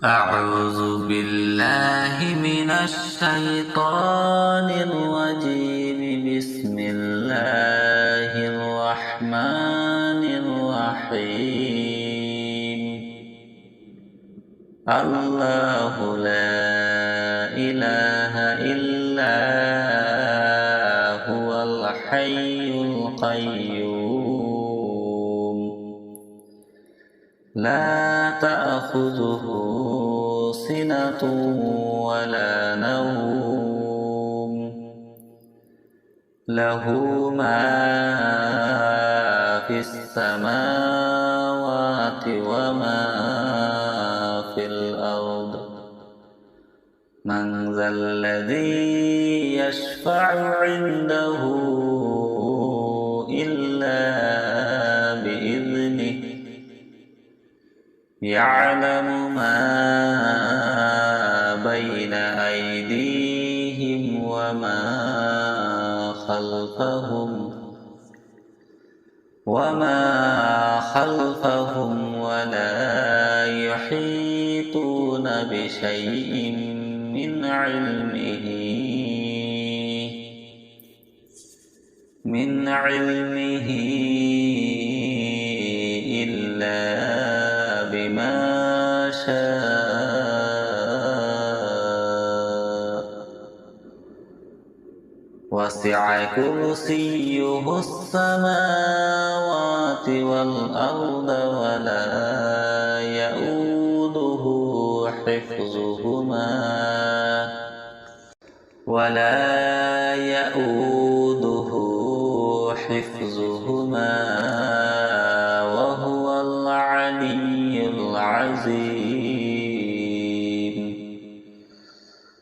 أعوذ بالله من الشيطان الرجيم. بسم الله الرحمن الرحيم. الله لا إله إلا هو الحي القيوم لا تأخذه سنة ولا نوم له ما في السماوات وما في الأرض. من ذا الذي يشفع عنده إلا بإذنه يعلم ما بين أيديهم وما خلفهم ولا يحيطون بشيء من علمه إلا بما شاء. وسع كرسيه السماوات والأرض ولا يؤوده حفظهما وهو العلي العظيم.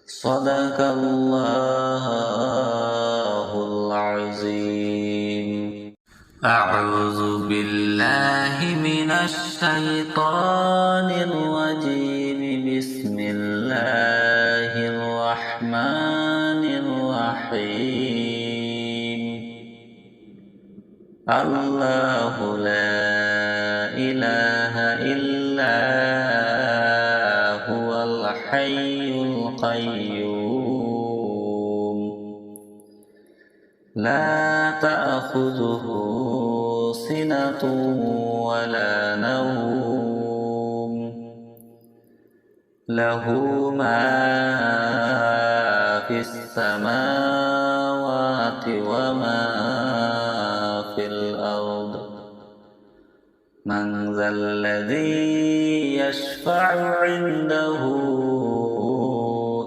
صدق الله العظيم. أعوذ بالله من الشيطان الرجيم. بسم الله الرحمن الرحيم. الله لا إله إلا هو الحي القيوم لا تأخذه سنة ولا نوم له ما في السماوات وما في الأرض. من ذا الذي يشفع عنده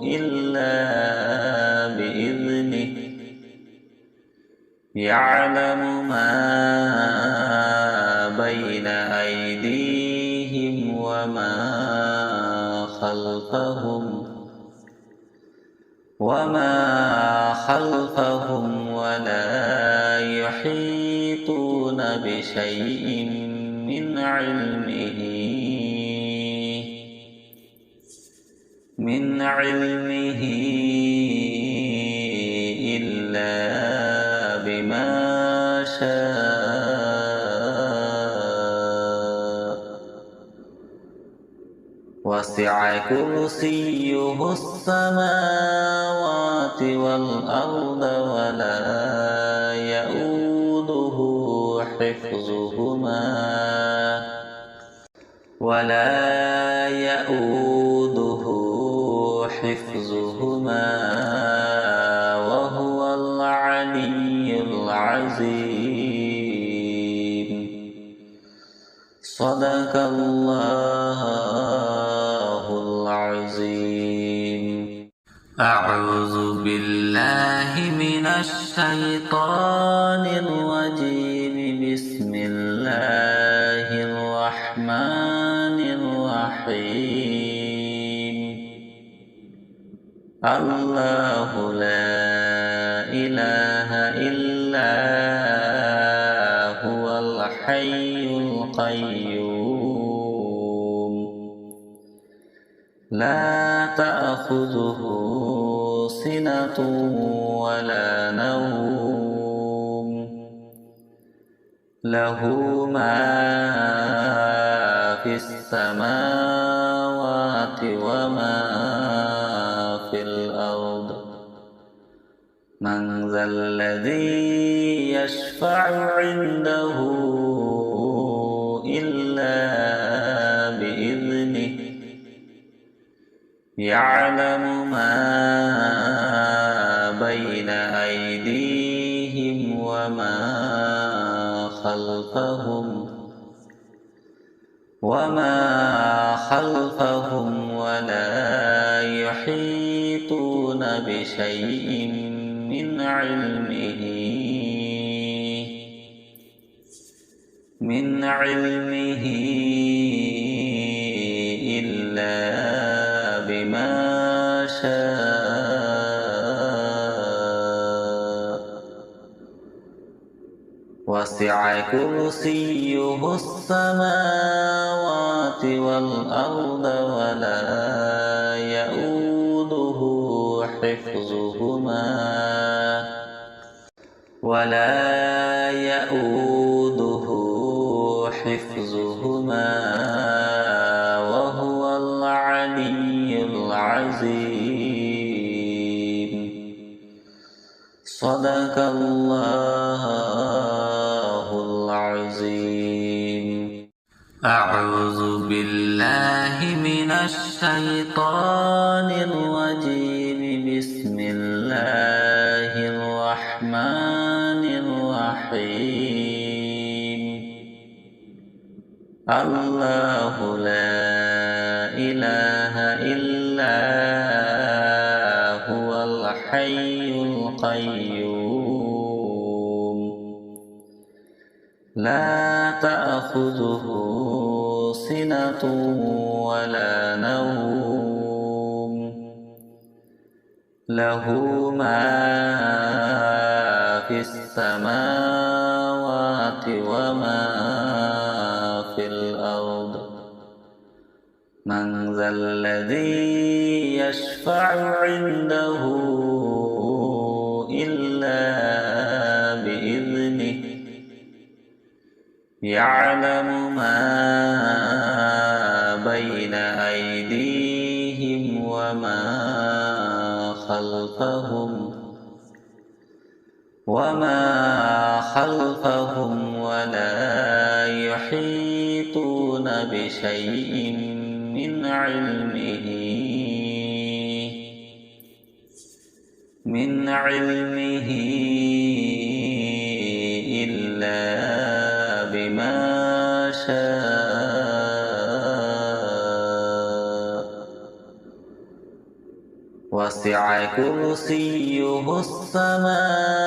إلا بإذنه يعلم ما بين أيديهم وما خلفهم ولا يحيطون بشيء من علمه إلا بما شاء. وسع كرسيه السماوات والأرض ولا يؤوده حفظهما وهو العلي العظيم. صدق الله العظيم. أعوذ بالله من الشيطان الرجيم. بسم الله الرحمن الرحيم. الله لا إله إلا هو الحي القيوم لا تأخذه سنة ولا نوم له ما في السماوات وما في الأرض من ذا الذي يشفع عنده إلا بإذنه يعلم ما بين أيديهم وما خلفهم ولا يحيطون بشيء من علمه إلا بما شاء وسع كرسيه السماوات والأرض ولا يؤوده حفظهما وهو العلي العظيم. صدق الله العظيم. أعوذ بالله من الشيطان الرجيم. بسم الله الرحمن الرحيم. الله لا إله إلا هو الحي القيوم لا تأخذه سنة ولا نوم له ما في السماوات وما في الأرض من ذا الذي يشفع عنده إلا بإذنه يعلم ما بين أيديهم وما خلفهم ولا يحيطون بشيء من علمه إلا بما شاء وسع كرسيه السماوات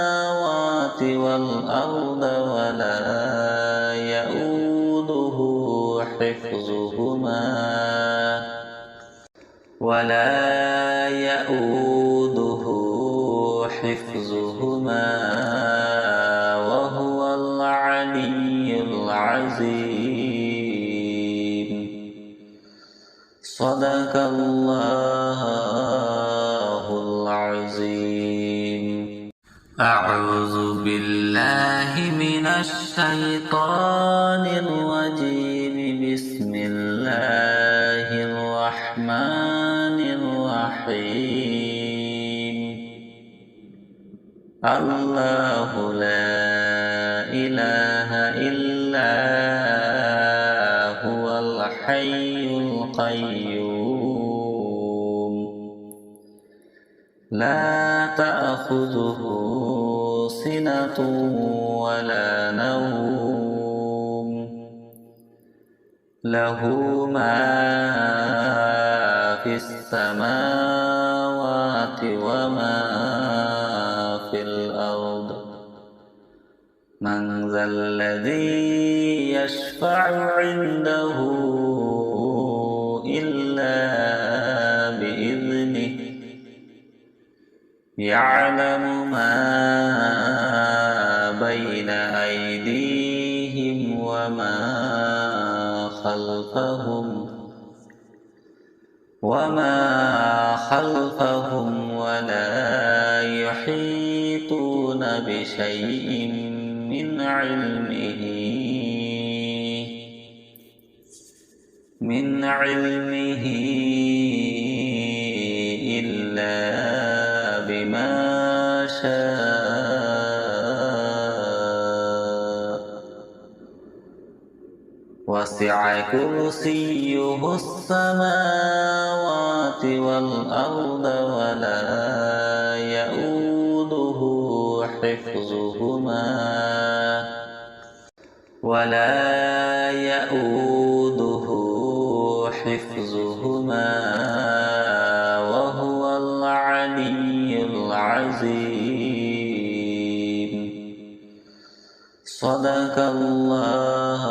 والأرض ولا يؤوده حفظهما وهو العلي العظيم. صدق الله العظيم. أعوذ بالله من الشيطان الرجيم. بسم الله الرحمن الرحيم. الله لا إله إلا هو الحي القيوم لا تأخذه سنة ولا نوم له ما في السماوات وما في الأرض من ذا الذي يشفع عنده إلا بإذنه يعلم ما بين أيديهم وما خلفهم ولا يحيطون بشيء من علمه وسع كرسيه السماوات والأرض ولا يؤوده حفظهما وهو العلي العظيم. صدق الله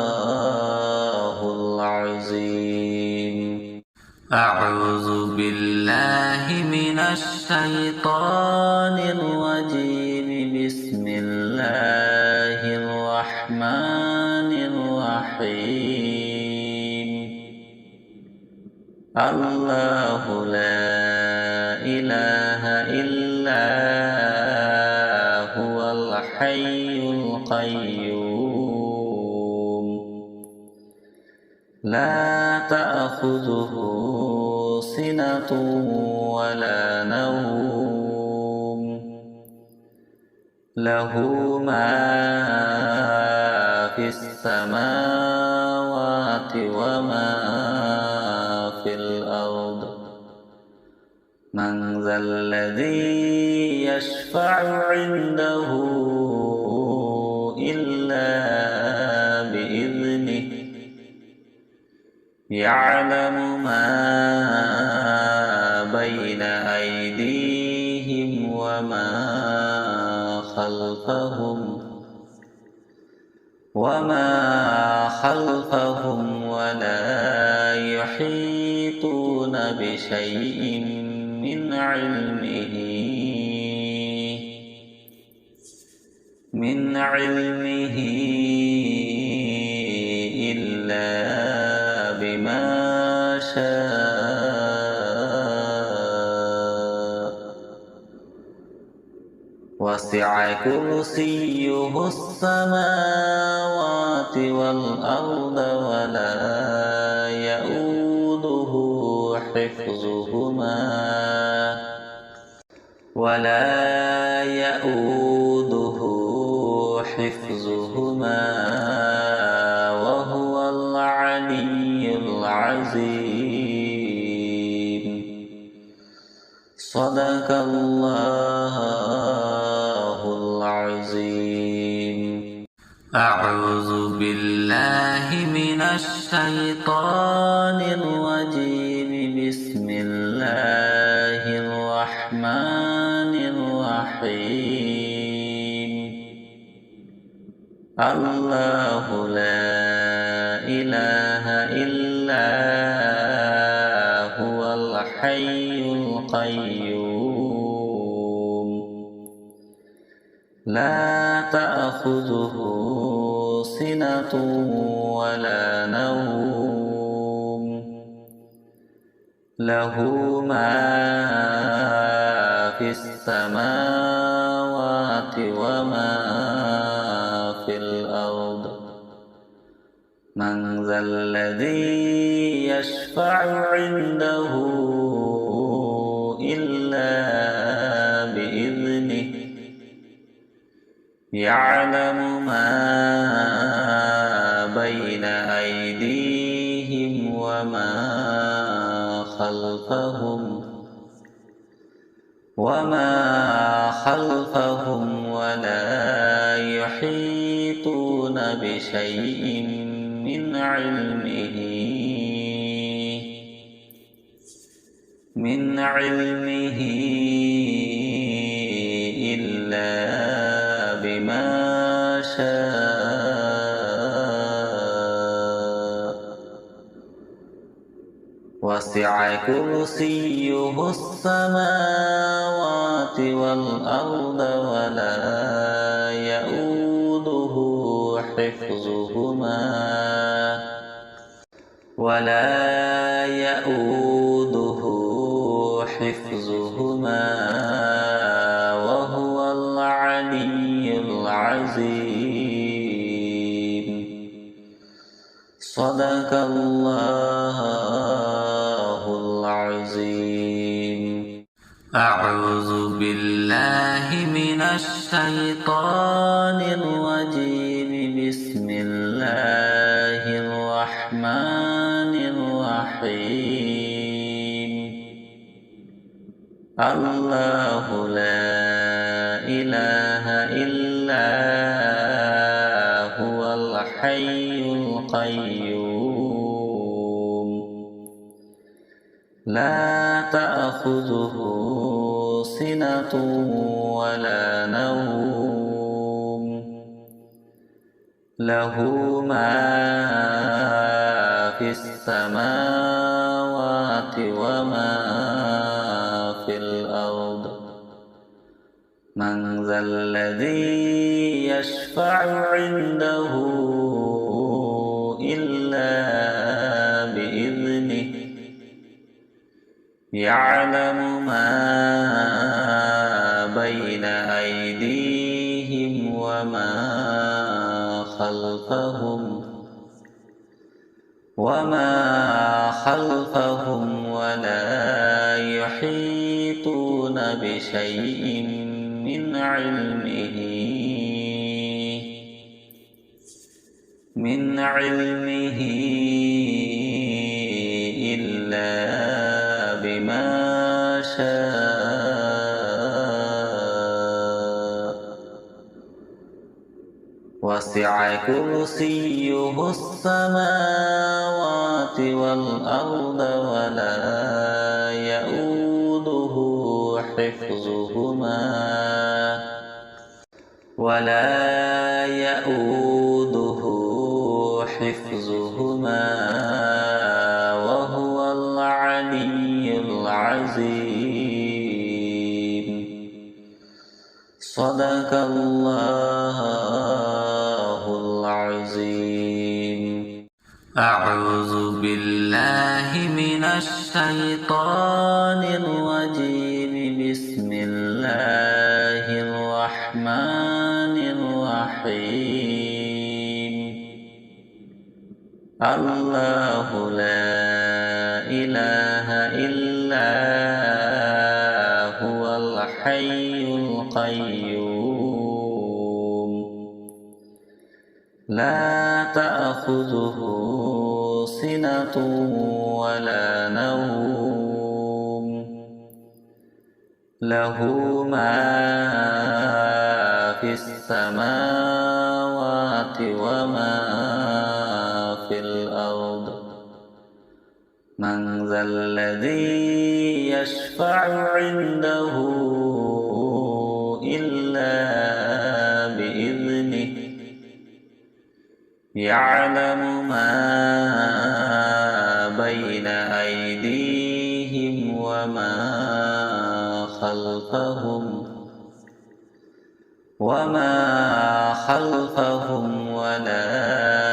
العظيم. أعوذ بالله من الشيطان الرجيم. بسم الله الرحمن الرحيم. الله لا إله إلا هو الحي القيوم لا تأخذه سنة ولا نوم له ما في السماوات وما في الأرض. من ذا الذي يشفع عنده إلا بإذنه يعلم ما بين أيديهم وما خلفهم ولا يحيطون بشيء من علمه إلا بما شاء. وسع كرسيه السماوات والأرض ولا يؤوده حفظهما وهو العلي العظيم. صدق الله العظيم. أعوذ بالله من الشيطان الرجيم. بسم الله الرحمن الرحيم. الله لا إله إلا هو الحي القيوم لا تأخذه سنة ولا نوم له ما في السماوات وما في الأرض. من ذا الذي يشفع عنده إلا بإذنه يعلم ما بين أيديهم وما خلفهم ولا يحيطون بشيء من علمه إلا بما شاء. وسع كرسيه السماوات والأرض ولا يؤوده حفظهما وهو العلي العظيم. صدق الله العظيم. أعوذ بالله من الشيطان الرجيم. بسم الله الرحمن الله لا إله إلا هو الحي القيوم لا تأخذه سنة ولا نوم له ما في السماوات وما في الأرض من ذا الذي يشفع عنده إلا بإذنه يعلم ما بين أيديهم وما خلفهم ولا يحيطون بشيء من علمه إلا بما شاء وسع كرسيه السماوات والأرض ولا يؤوده حفظهما وهو العلي العظيم صدق الله العظيم أعوذ بالله من الشيطان الرجيم بسم الله الرحمن الرحيم الله لا إله إلا هو الحي القيوم لا تأخذه سنة ولا نوم له ما في السماوات وما في الأرض من ذا الذي يشفع عنده إلا بإذنه يعلم ما بين أيديهم وما خلفهم ولا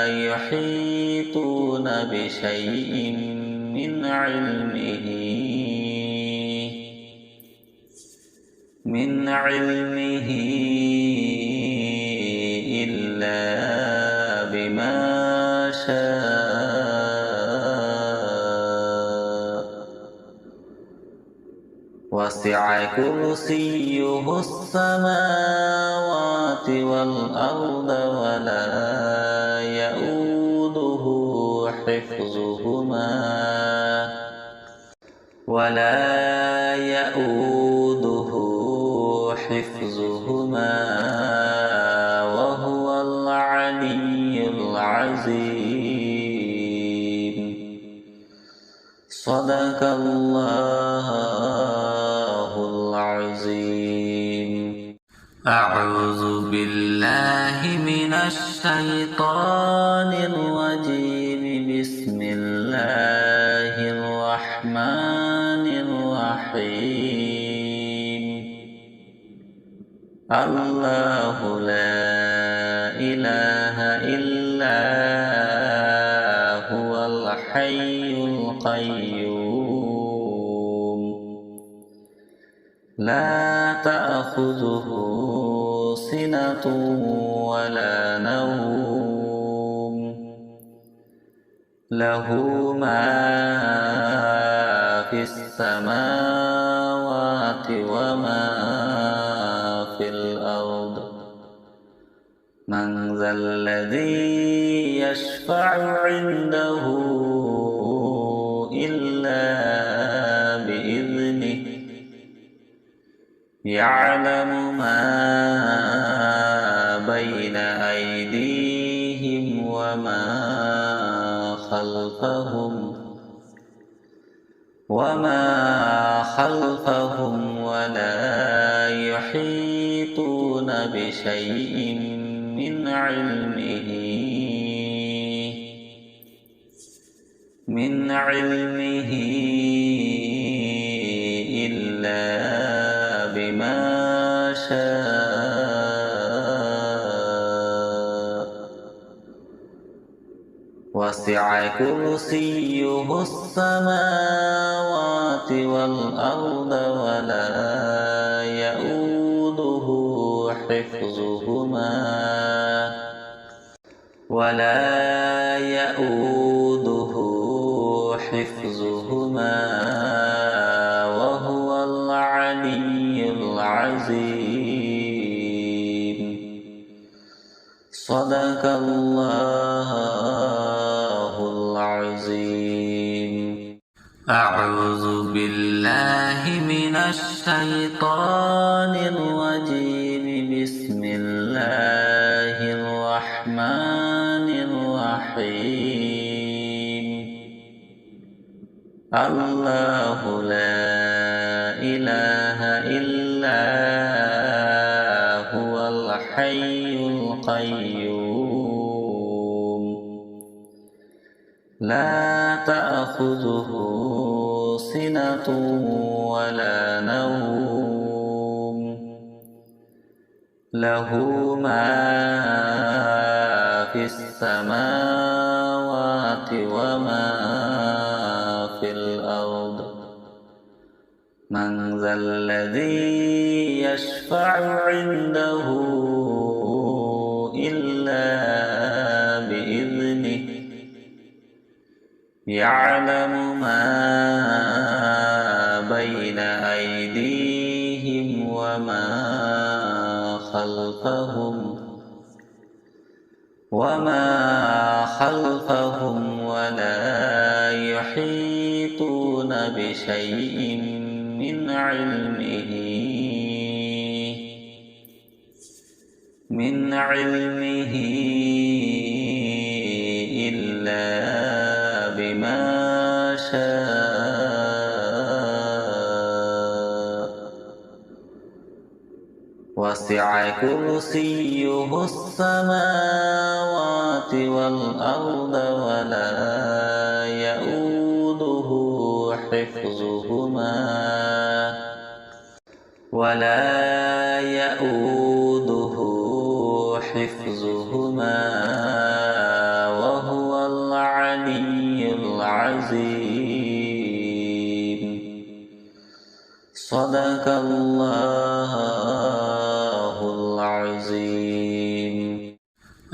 يحيطون بشيء من علمه إلا بما شاء وسع كرسيه السماوات والأرض ولا يؤوده حفظهما وهو العلي العظيم صدق الله العظيم أعوذ بالله من الشيطان الرجيم بسم الله الرحمن الرحيم الله لا إله إلا هو الحي القيوم لا تأخذه سنة ولا نوم له ما في السماوات وما في الأرض من ذا الذي يشفع عنده إلا يعلم ما بين أيديهم وما خلفهم ولا يحيطون بشيء من علمه إلا بما شاء وسع كرسيه السماوات والأرض ولا يؤوده حفظهما وهو العلي العظيم. صدق الله العظيم. أعوذ بالله من الشيطان الرجيم. بسم الله الرحمن الرحيم. الله لا إله إلا هو الحي القيوم لا تأخذه سنة ولا نوم له ما في السماوات وما في الأرض. من ذا الذي يشفع عنده إلا بإذنه. يعلم ما بين أيديهم وما خلفهم ولا يحيطون بشيء من علمه إلا بما شاء وسع كرسيه السماوات والأرض ولا يؤوده حفظهما وهو العلي العظيم. صدق الله العظيم.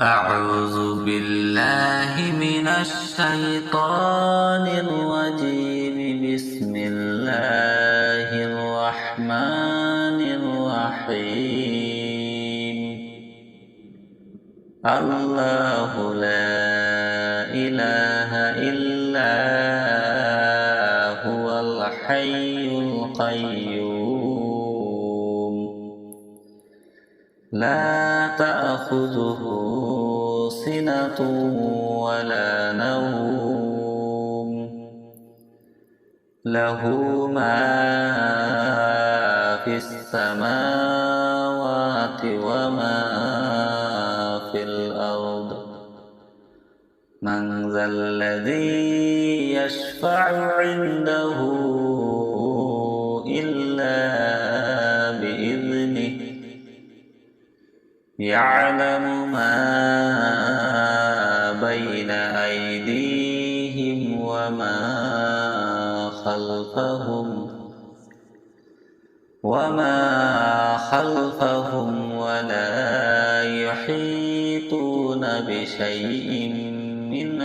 أعوذ بالله من الشيطان الرجيم. بسم الله الرحمن الرحيم. الله لا إله إلا هو الحي القيوم لا تأخذه سنة ولا نوم له ما في السماوات وما في الأرض. من ذا الذي يشفع عنده إلا بإذنه. يعلم ما بين أيديهم وما خلفهم ولا يحيطون بشيء من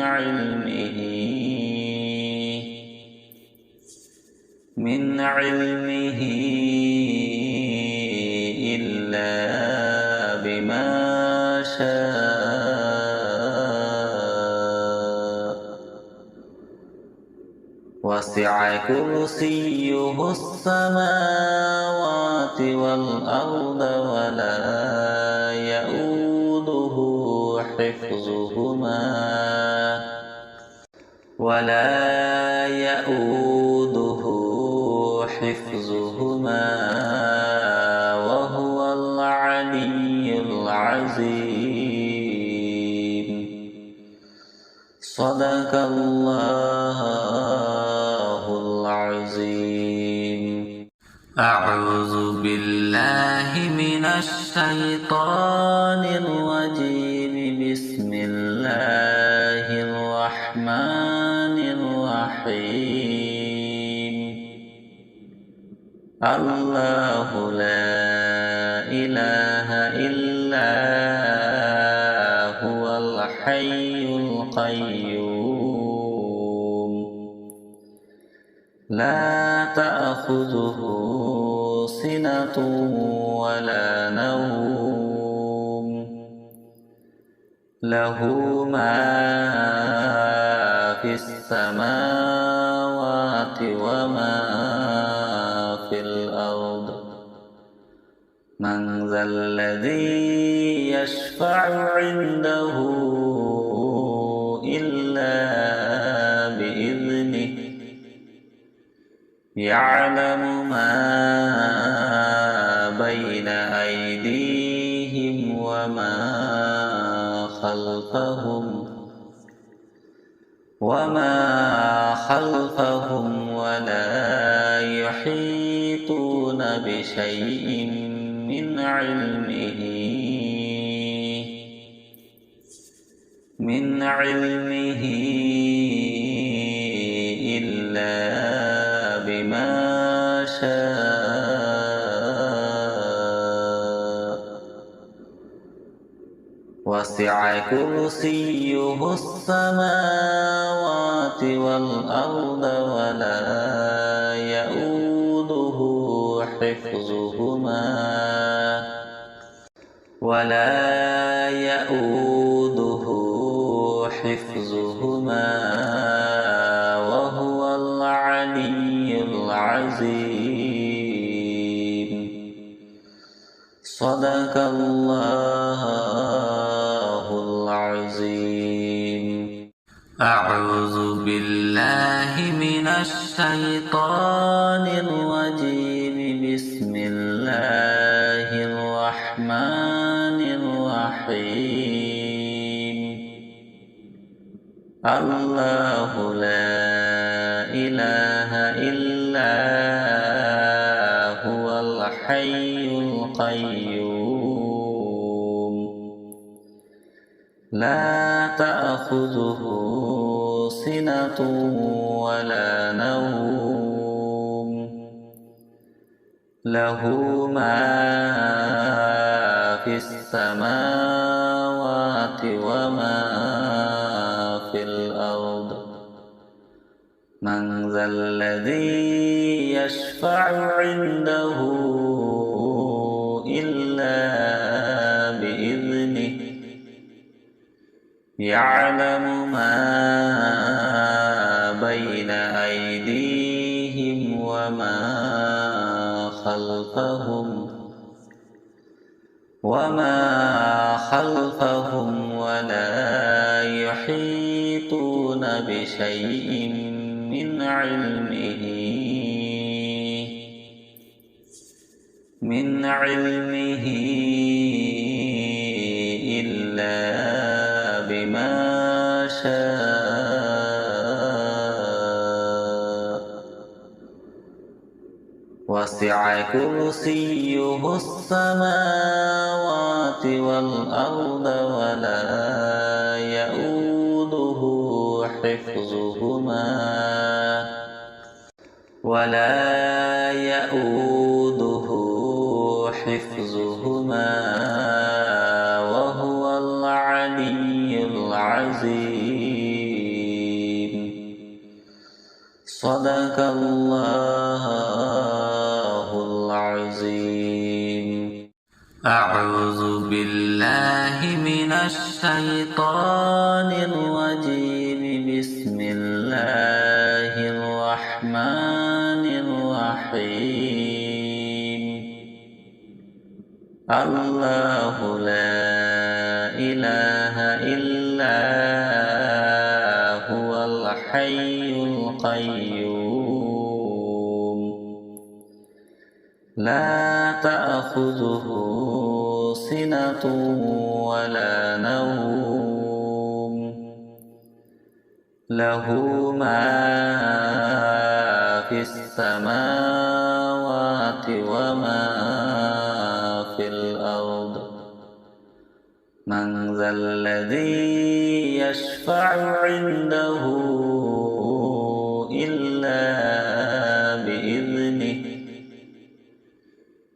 علمه إلا بما شاء وسع وسع كرسيه السماوات والأرض ولا يؤوده حفظهما وهو العلي العظيم. صدق الله العظيم. أعوذ بالله من الشيطان الرجيم. بسم الله الرحمن الرحيم. الله لا إله إلا هو الحي القيوم لا تأخذه سنة ولا نوم له ما في السماوات وما في الأرض. من ذا الذي يشفع عنده إلا بإذنه يعلم ما بين أيديهم وما خلفهم ولا يحيطون بشيء من علمه إلا بما شاء. وسع كرسيه السماوات والأرض ولا يؤوده حفظهما وهو العلي العظيم. صدق الله العظيم. أعوذ بالله من الشيطان الرجيم. بسم الله الرحمن الرحيم. الله لا إله إلا هو الحي القيوم لا تأخذه سنة ولا نوم له ما في السماوات وما في الأرض. من ذا الذي يشفع عنده إلا بإذنه يعلم ما بين أيديهم وما خلفهم ولا يحيطون بشيء من علمه إلا بما شاء. وسع كرسيه السماوات والأرض ولا يؤوده حفظهما وهو العلي العظيم. صدق الله العظيم. أعوذ بالله من الشيطان الرجيم. بسم الله الرحمن الرحيم الله لا إله إلا هو الحي القيوم لا تأخذه سنة ولا نوم له ما في السماوات وما في الأرض من ذا الذي يشفع عنده إلا بإذنه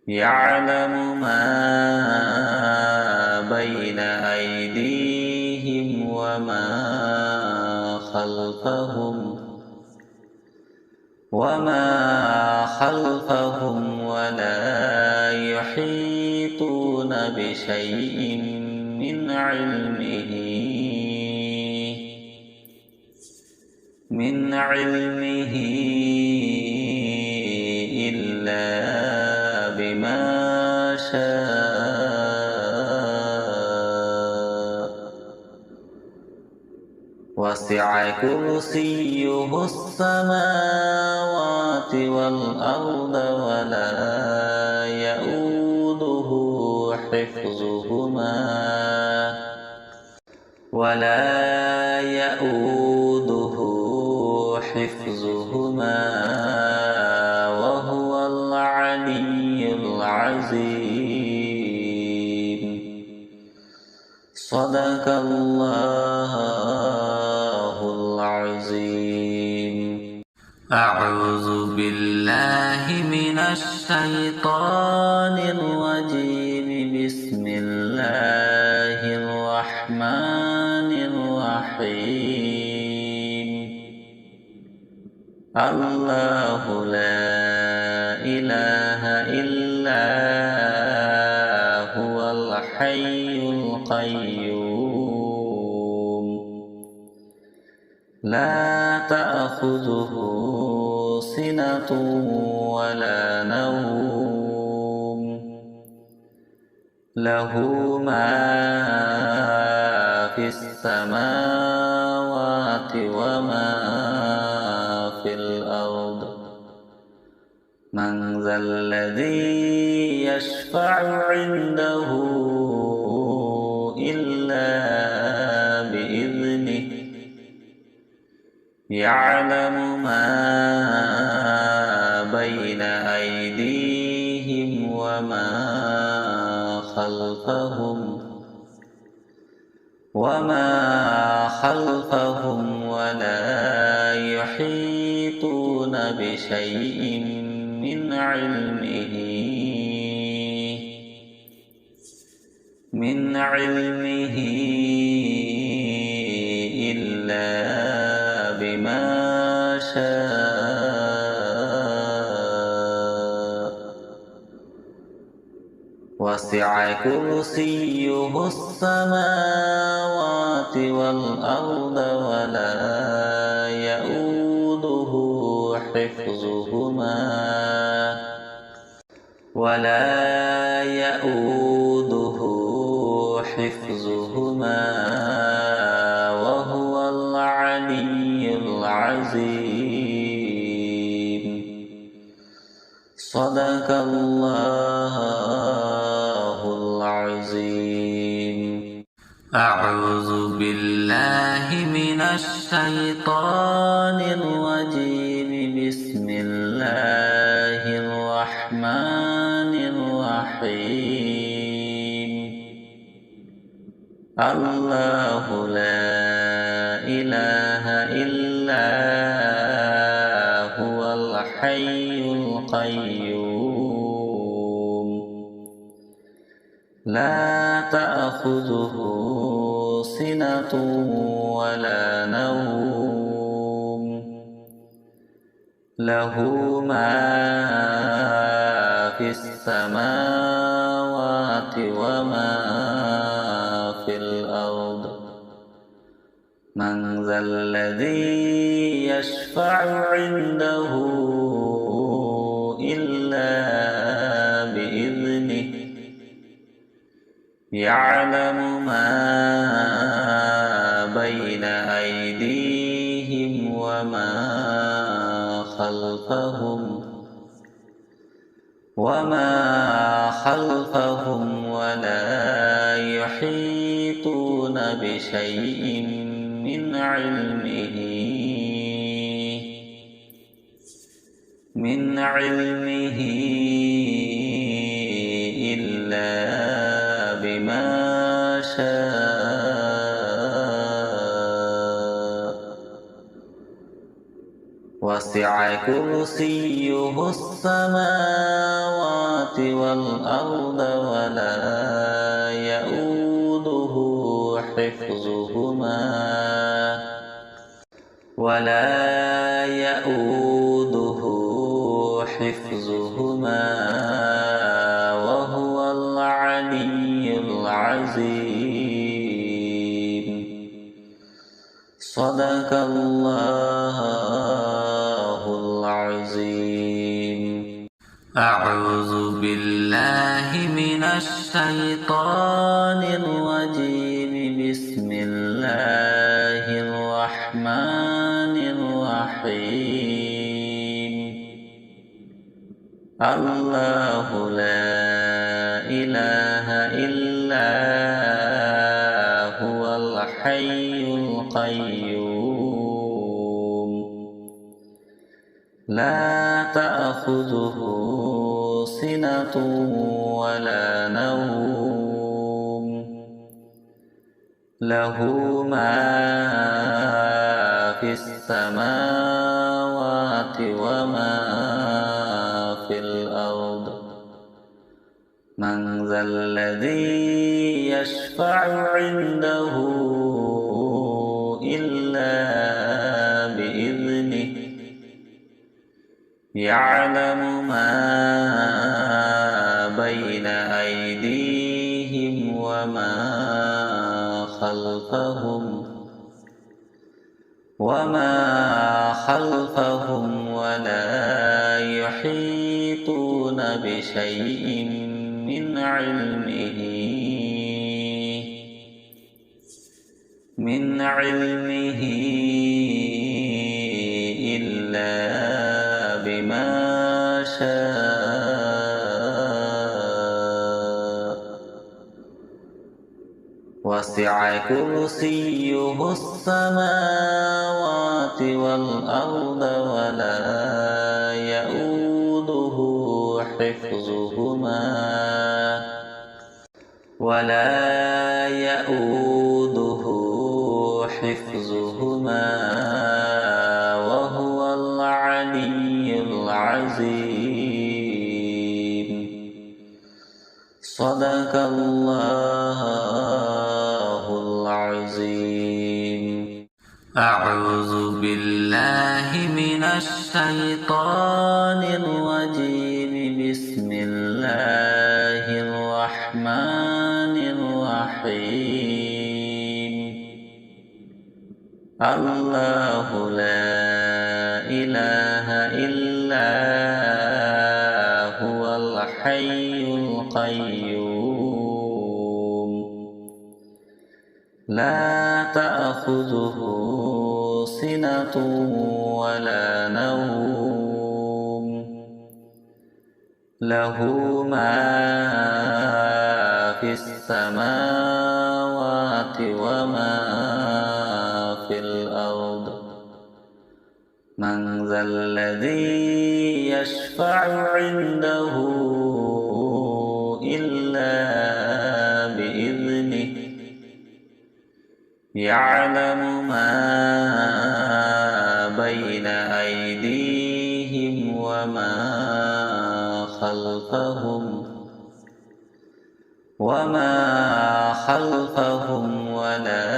يعلم ما بين أيديهم وما خلفهم ولا يحيطون بشيء من علمه إلا بما شاء وسع كرسيه السماوات والأرض ولا يؤوده حفظهما وهو العلي العظيم صدق الله العظيم أعوذ بالله من الشيطان الرجيم بسم الله الرحمن الرحيم الله لا إله إلا هو الحي القيوم لا تأخذه سنة ولا نوم له ما في السماوات وما في الأرض من ذا الذي يشفع عنده إلا بإذنه يعلم ما بين أيديهم وما خلفهم ولا يحيطون بشيء من علمه إلا بما شاء وسع كرسيه السماوات والأرض ولا يؤوده حفظهما وهو العلي العظيم صدق الله العظيم أعوذ بالله من الشيطان الرجيم بسم الله الرحمن الرحيم الله لا إله إلا هو الحي القيوم لا تأخذه سنة ولا نوم له ما في السماوات وما في الأرض من ذا الذي يشفع عنده يعلم ما بين أيديهم وما خلفهم ولا يحيطون بشيء من علمه إلا بما شاء وسع كرسيه السماوات والأرض ولا يؤوده حفظهما وهو العلي العظيم. صدق الله العظيم. أعوذ بالله من الشيطان الرجيم. بسم الله الرحمن الرحيم. الله لا إله إلا هو الحي القيوم لا تأخذه سنة ولا نوم له ما في السماوات وما في الأرض. من ذا الذي يشفع عنده إلا بإذنه. يعلم ما بين أيديهم وما خلفهم ولا يحيطون بشيء من علمه إلا بما شاء وسع كرسيه السماوات والأرض ولا يؤوده حفظهما وهو العلي العظيم. صدق الله العظيم. أعوذ بالله من الشيطان الرجيم. بسم الله الرحمن الرحيم. الله لا إله إلا هو الحي القيوم لا تأخذه سنة ولا نوم له ما في السماوات وما في الأرض. من ذا الذي يشفع عنده إلا بإذنه. يعلم ما بين أيديهم وما خلفهم ولا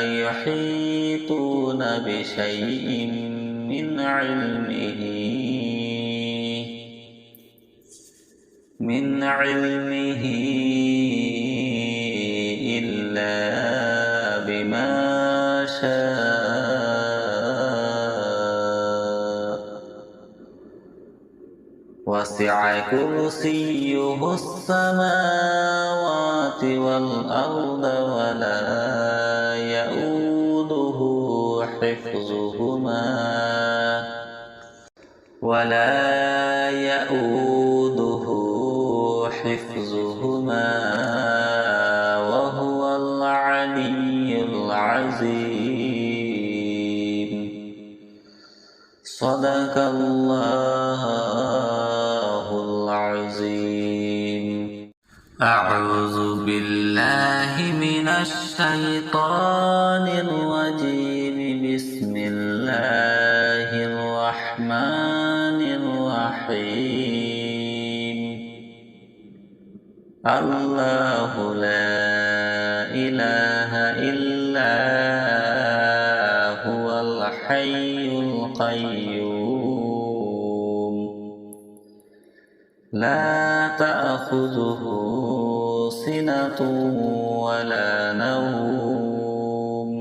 يحيطون بشيء من علمه إلا بما شاء وسع كرسيه السماوات والأرض ولا يؤوده حفظهما وهو العلي العظيم. صدق الله العظيم. أعوذ بالله من الشيطان الرجيم. بسم الله الرحمن الرحيم. الله لا إله إلا هو الحي القيوم لا تأخذه سنة ولا نوم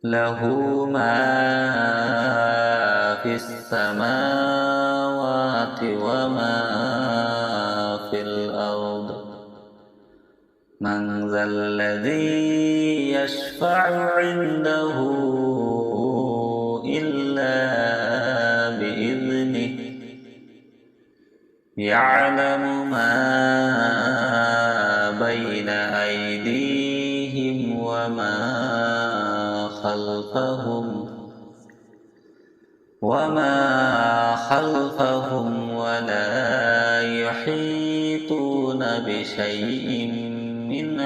له ما في السماوات وما في الأرض. من ذا الذي يشفع عنده إلا بإذنه يعلم ما بين أيديهم وما خلفهم ولا يحيطون بشيء من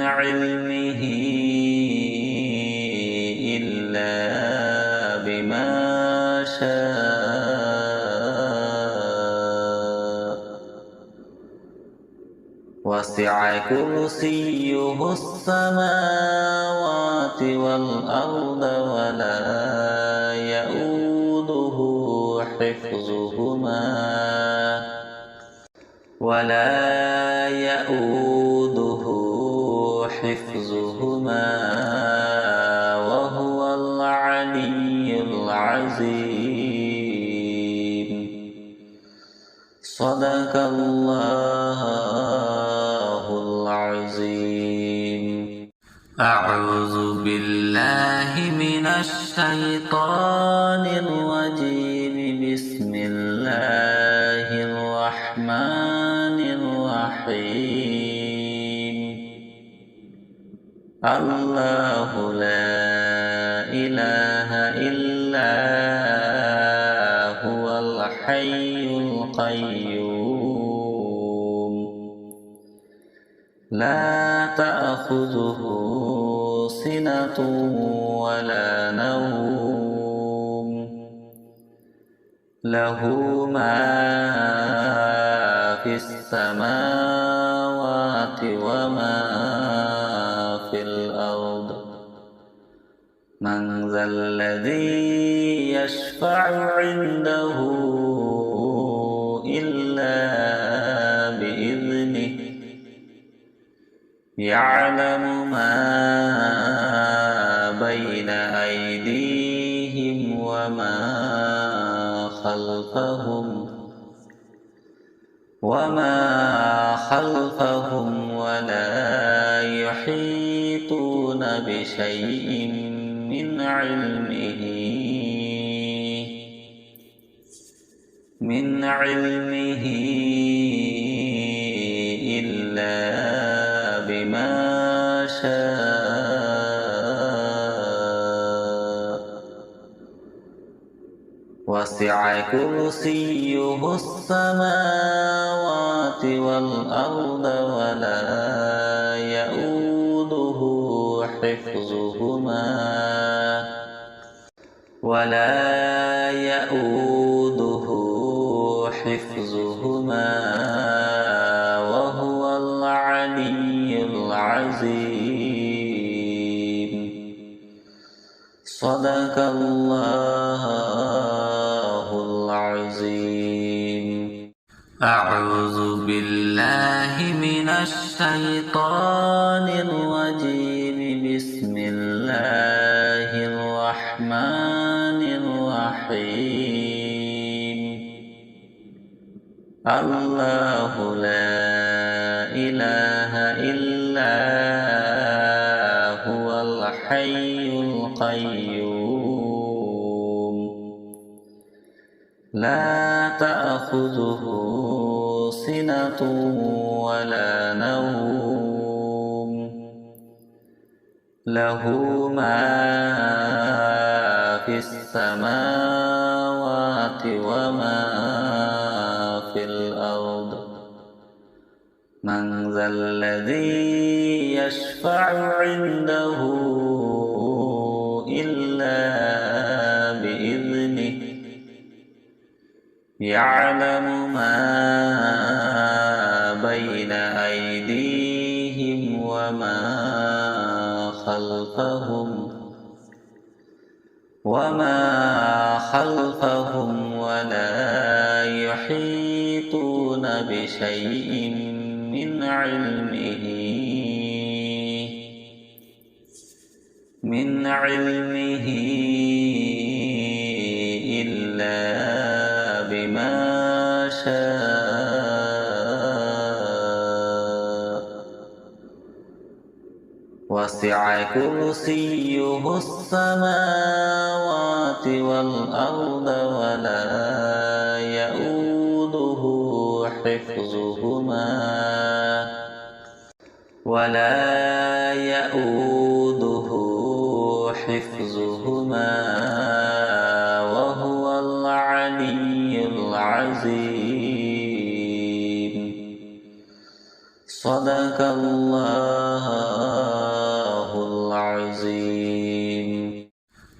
علمه إلا بما شاء. وسع كرسيه السماوات والأرض ولا يؤوده حفظهما وهو العلي العظيم. صدق الله العظيم. أعوذ بالله من الشيطان الرجيم. بسم الله الرحمن الرحيم. الله لا إله إلا هو الحي القيوم لا تأخذه سنة ولا نوم له ما في السماوات وما في الأرض. من ذا الذي يشفع عنده إلا بإذنه يعلم ما بين أيديهم وما خلفهم ولا يحيطون بشيء من علمه إلا بما شاء. وسع كرسيه السماوات والأرض ولا يؤوده حفظهما وهو العلي العظيم. صدق الله العظيم. أعوذ بالله من الشيطان الرجيم. بسم الله الرحمن الرحيم الله لا إله إلا هو الحي القيوم لا تأخذه سنة ولا نوم له ما في السماوات وما في الأرض من ذا الذي يشفع عنده إلا بإذنه يعلم ما بين أيديهم وما خلفهم ولا يحيطون بشيء من علمه إلا بما شاء وسع كرسيه السماوات والأرض ولا يؤوده حفظهما وهو العلي العظيم صدق الله العظيم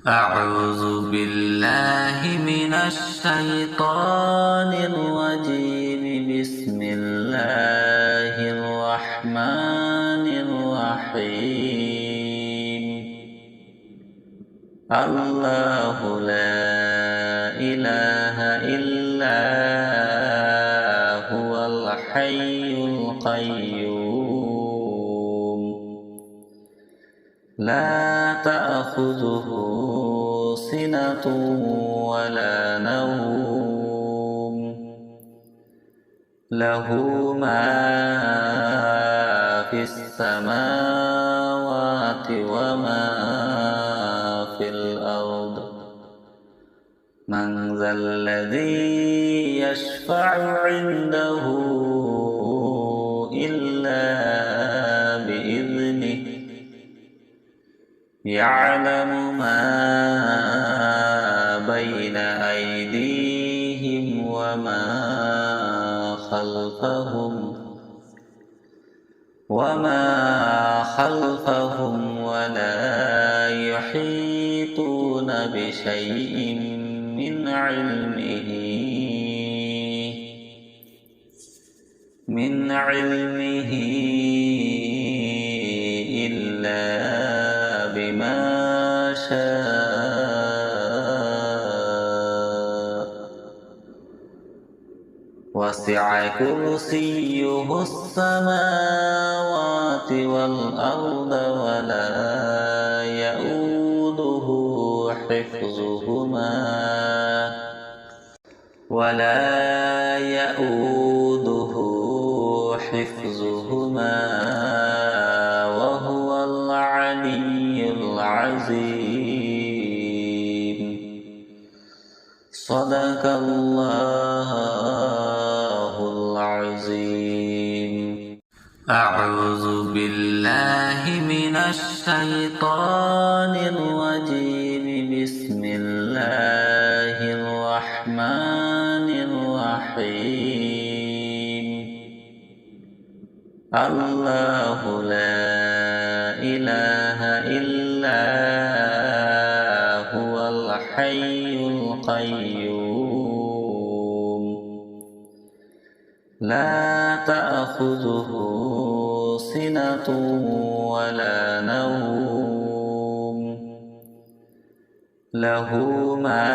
أعوذ بالله من الشيطان الرجيم بسم الله الرحمن الرحيم الله لا إله إلا هو الحي القيوم لا تأخذه سنة ولا نوم له ما في السماوات وما في الأرض من ذا الذي يشفع عنده إلا بإذنه يعلم ما بين أيديهم وما خلفهم ولا يحيطون بشيء من علمه إلا بما شاء وسع كرسيه السماوات والأرض ولا يؤوده حفظهما وهو العلي العظيم صدق الله العظيم أعوذ بالله من الشيطان الرجيم بسم الله الرحمن الرحيم الله لا إله إلا هو الحي القيوم لا تأخذه سنة ولا نوم له ما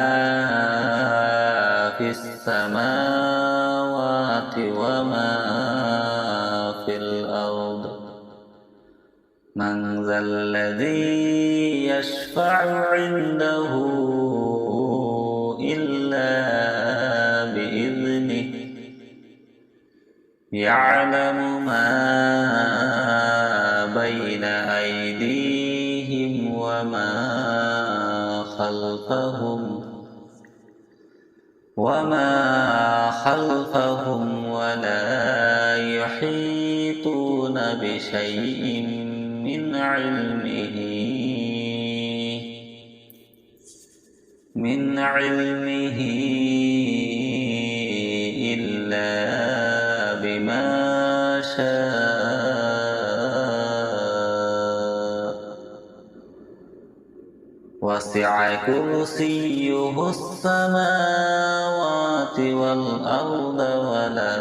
في السماوات وما في الأرض من ذا الذي يشفع عنده يعلم ما بين أيديهم وما خلفهم ولا يحيطون بشيء من علمه إلا بما شاء وسع كرسيه السماوات والأرض ولا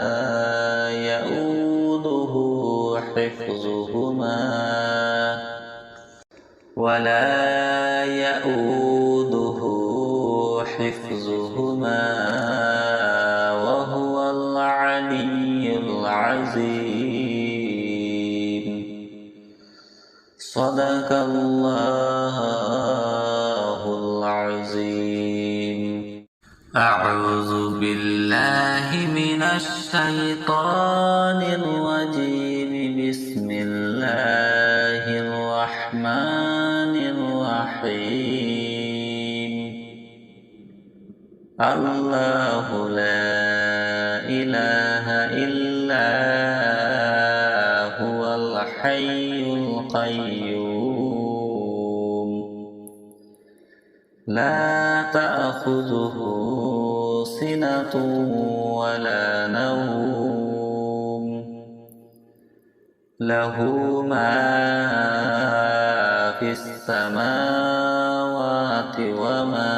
يؤوده حفظهما وهو العلي العظيم. صدق الله العظيم. أعوذ بالله من الشيطان الرجيم. بسم الله الرحمن الرحيم. الله لا إله إلا هو الحي القيوم لا تأخذه سنة ولا نوم له ما في السماوات وما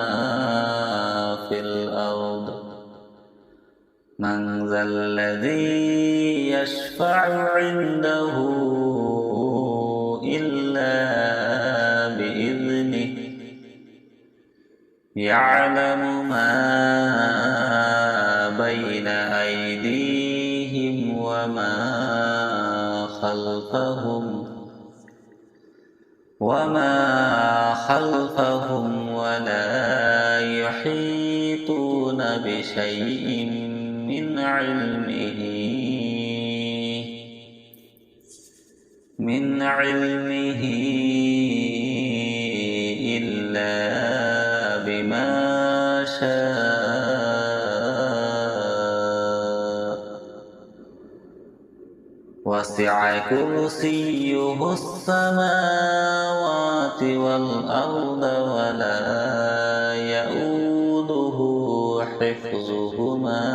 في الأرض. من ذا الذي يشفع عنده إلا بإذنه. يعلم ما بين أيديهم وما خلفهم ولا يحيطون بشيء من علمه إلا بما شاء وسع كرسيه السماوات والأرض ولا يؤوده حفظهما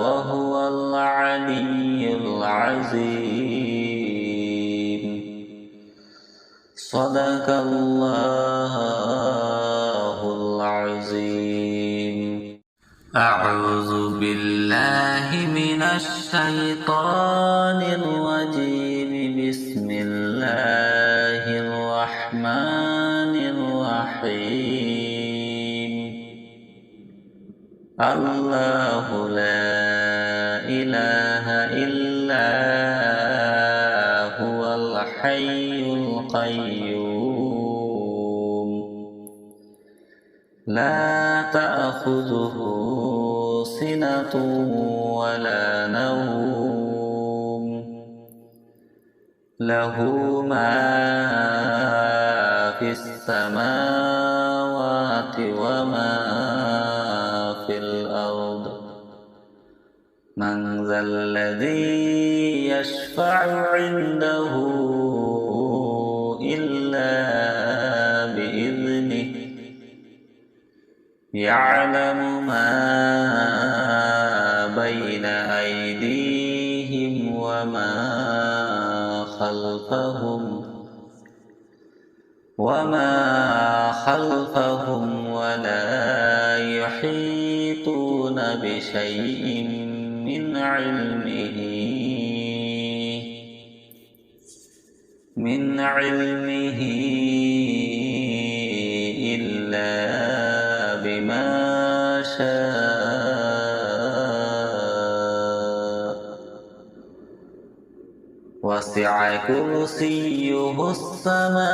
وهو العلي العظيم. صدق الله العظيم. أعوذ بالله من الشيطان الرجيم. بسم الله الرحمن الرحيم. الله لا إله إلا هو الحي القيوم لا تأخذه سنة ولا نوم له ما في السماوات وما في الأرض. من ذا الذي يشفع عنده إلا بإذنه. يعلم ما بين أيديهم وما خلفهم ولا يحيطون بشيء من علمه إلا بما شاء وسع كرسيه السماوات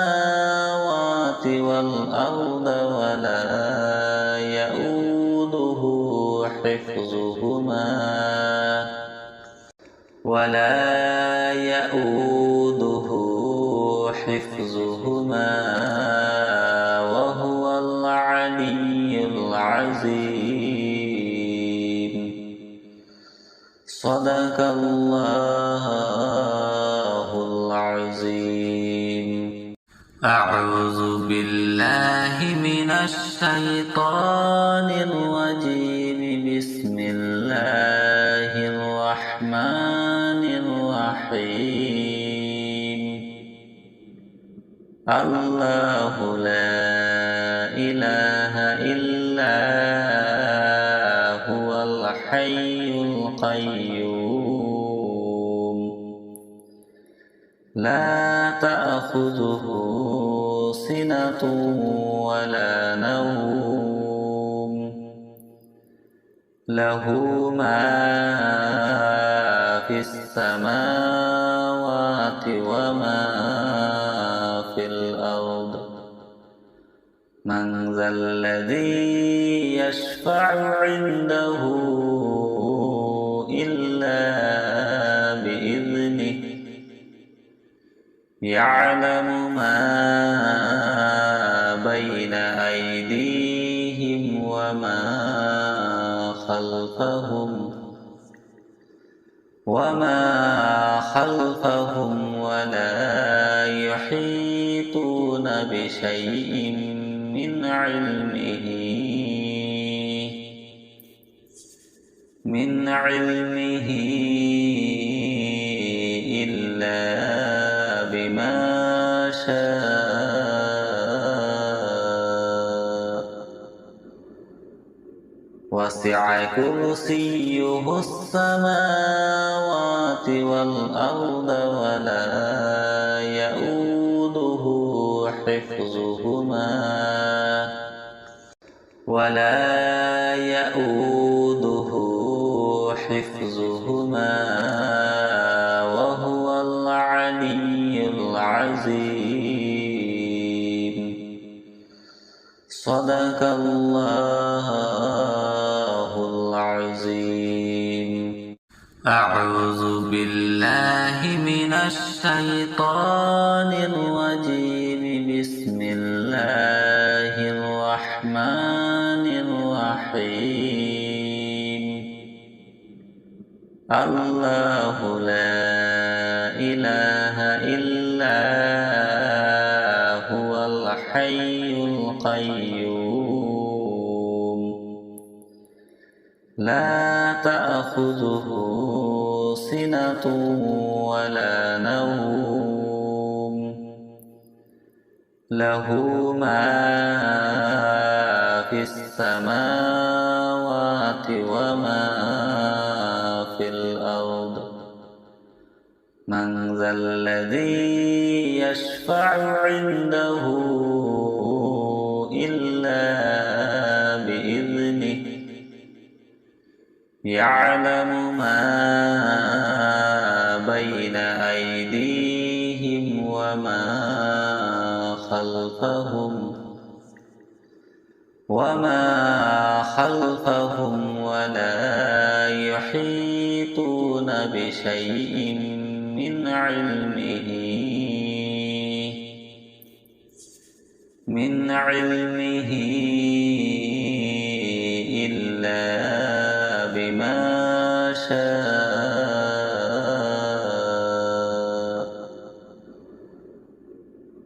والأرض ولا يؤوده حفظهما وهو العلي العظيم. صدق الله العظيم. أعوذ بالله من الشيطان الرجيم. بسم الله الرحمن الرحيم. الله لا إله إلا هو الحي القيوم لا تأخذه سنة ولا نوم له ما في السماوات وما في الأرض. من ذا الذي يشفع عنده إلا بإذنه يعلم ما بين أيديهم وما خلفهم ولا يحيطون بشيء من علمه إلا بما شاء. وسع كرسيه السماوات والأرض ولا يؤوده حفظهما وهو العلي العظيم. صدق الله العظيم. أعوذ بالله من الشيطان الرجيم. بسم الله الرحمن الرحيم. الله لا إله إلا هو الحي القيوم لا تأخذه سنة ولا نوم له ما في السماوات وما في الأرض. من ذا الذي يشفع عنده إلا بإذنه يعلم ما بين أيديهم وما خلفهم ولا يحيطون بشيء من علمه إلا بما شاء.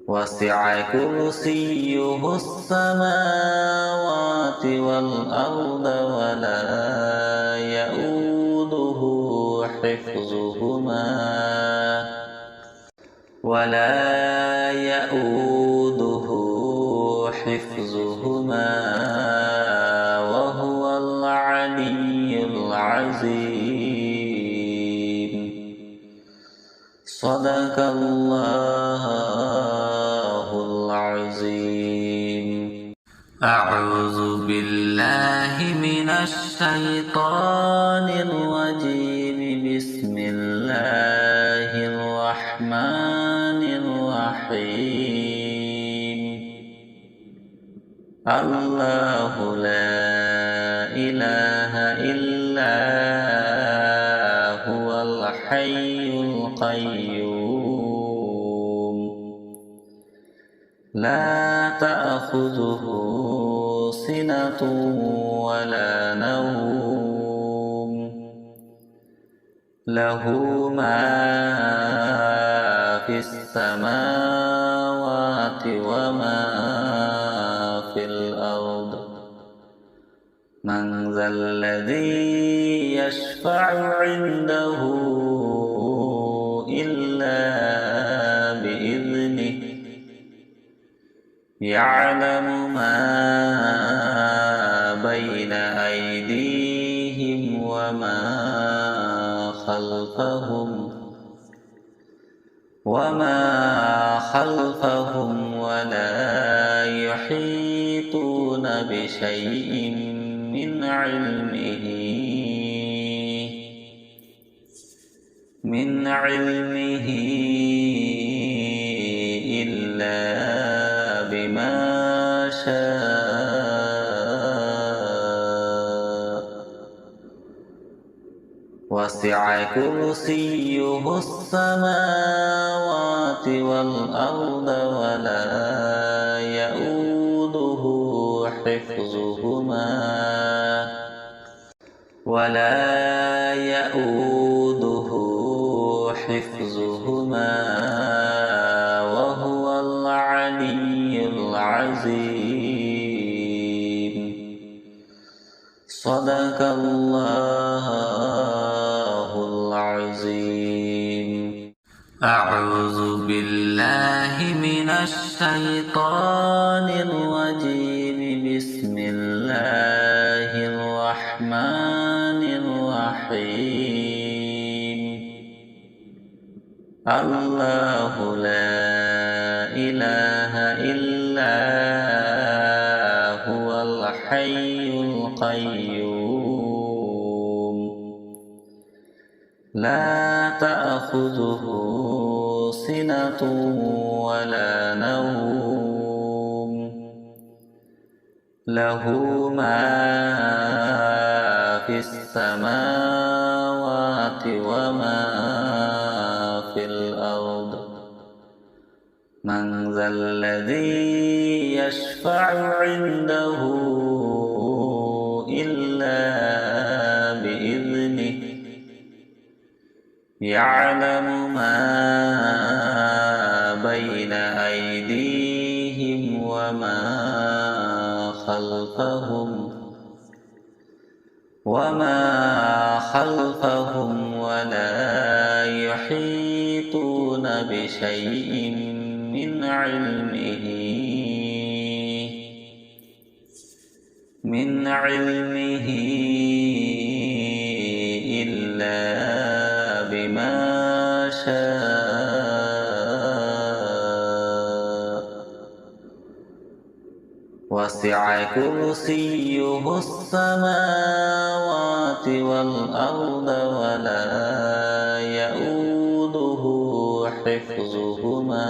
وسع كرسيه السماوات والأرض ولا يؤوده حفظهما وهو العلي العظيم. صدق الله العظيم. أعوذ بالله من الشيطان الرجيم. بسم الله الرحمن الله لا إله إلا هو الحي القيوم لا تأخذه سنة ولا نوم له ما في السماوات وما في الأرض من ذا الذي يشفع عنده إلا بإذنه يعلم ما بين أيديهم وما خلفهم ولا يحيطون بشيء من علمه إلا بما شاء وسع كرسيه السماوات والأرض ولا يؤوده حفظهما وهو العلي العظيم صدق الله العظيم. أعوذ بالله من الشيطان الرجيم. بسم الله الرحمن الرحيم. الله لا إله إلا هو الحي القيوم لا تأخذه سنة ولا نوم له ما في السماوات وما في الأرض من ذا الذي يشفع عنده إلا بإذنه يعلم ما بين أيديهم وما خلفهم ولا يحيطون بشيء من علمه إلا بما شاء وسع كرسيه السماوات والأرض ولا يؤوده حفظهما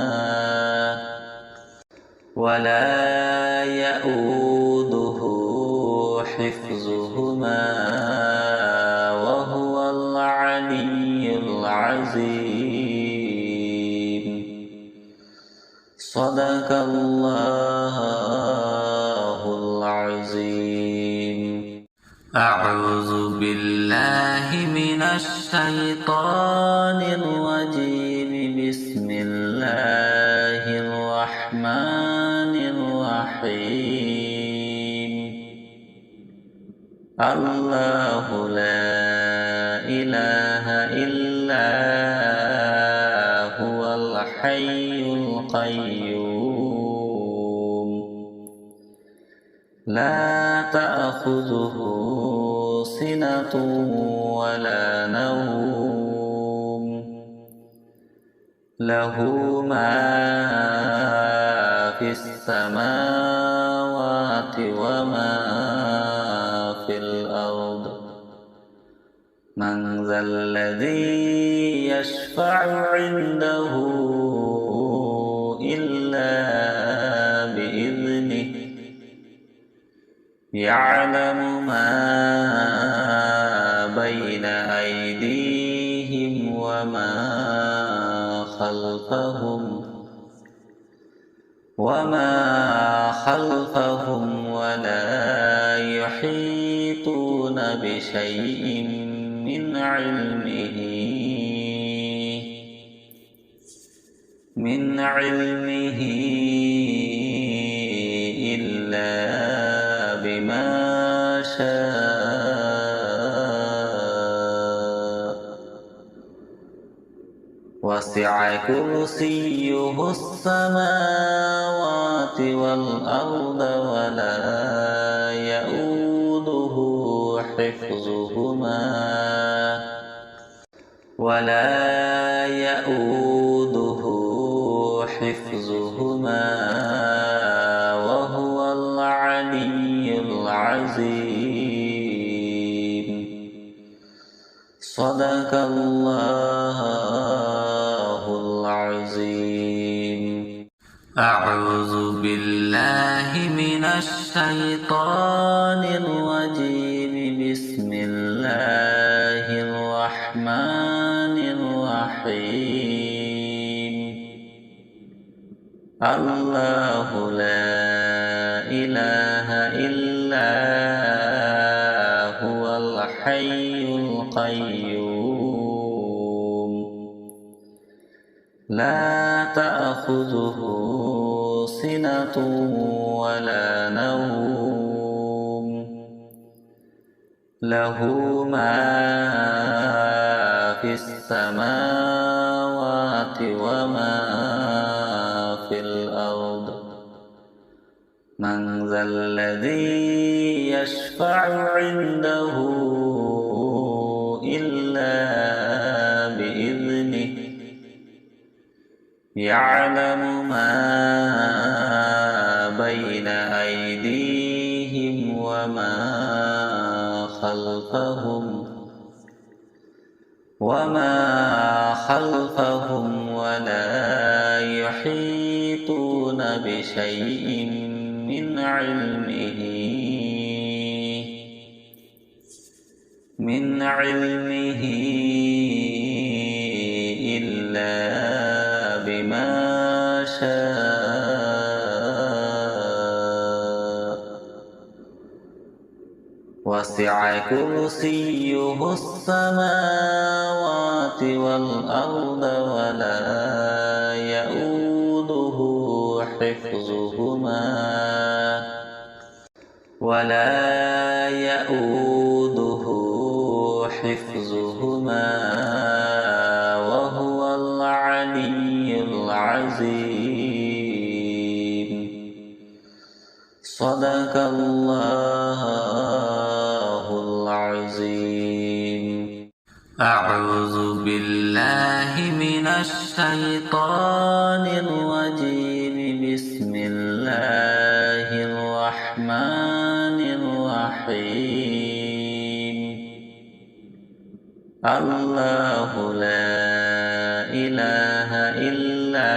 وهو العلي العظيم صدق الله العظيم. أعوذ بالله من الشيطان الرجيم. بسم الله الرحمن الرحيم. الله لا إله إلا هو الحي القيوم لا تأخذه سنة ولا نوم له ما في السماوات وما في الأرض من ذا الذي يشفع عنده إلا بإذنه يعلم ما بين أيديهم وما خلفهم ولا يحيطون بشيء من علمه إلا بما شاء وسع كرسيه السماوات والأرض ولا يؤوده حفظهما وهو العلي العظيم. صدق الله العظيم. أعوذ بالله من الشيطان الرجيم. بسم الله الرحمن الرحيم. الله لا إله إلا هو الحي القيوم لا تأخذه سنة ولا نوم له ما في السماوات وما في الأرض. من ذا الذي يشفع عنده إلا بإذنه. يعلم ما بين أيديهم وما خلفهم ولا يحيطون بشيء من علمه إلا بما شاء وسع كرسيه السماوات والأرض ولا يؤوده حفظهما وهو العلي العظيم. صدق الله العظيم. أعوذ بالله من الشيطان الرجيم. بسم الله الرحمن الرحيم. الله لا إله إلا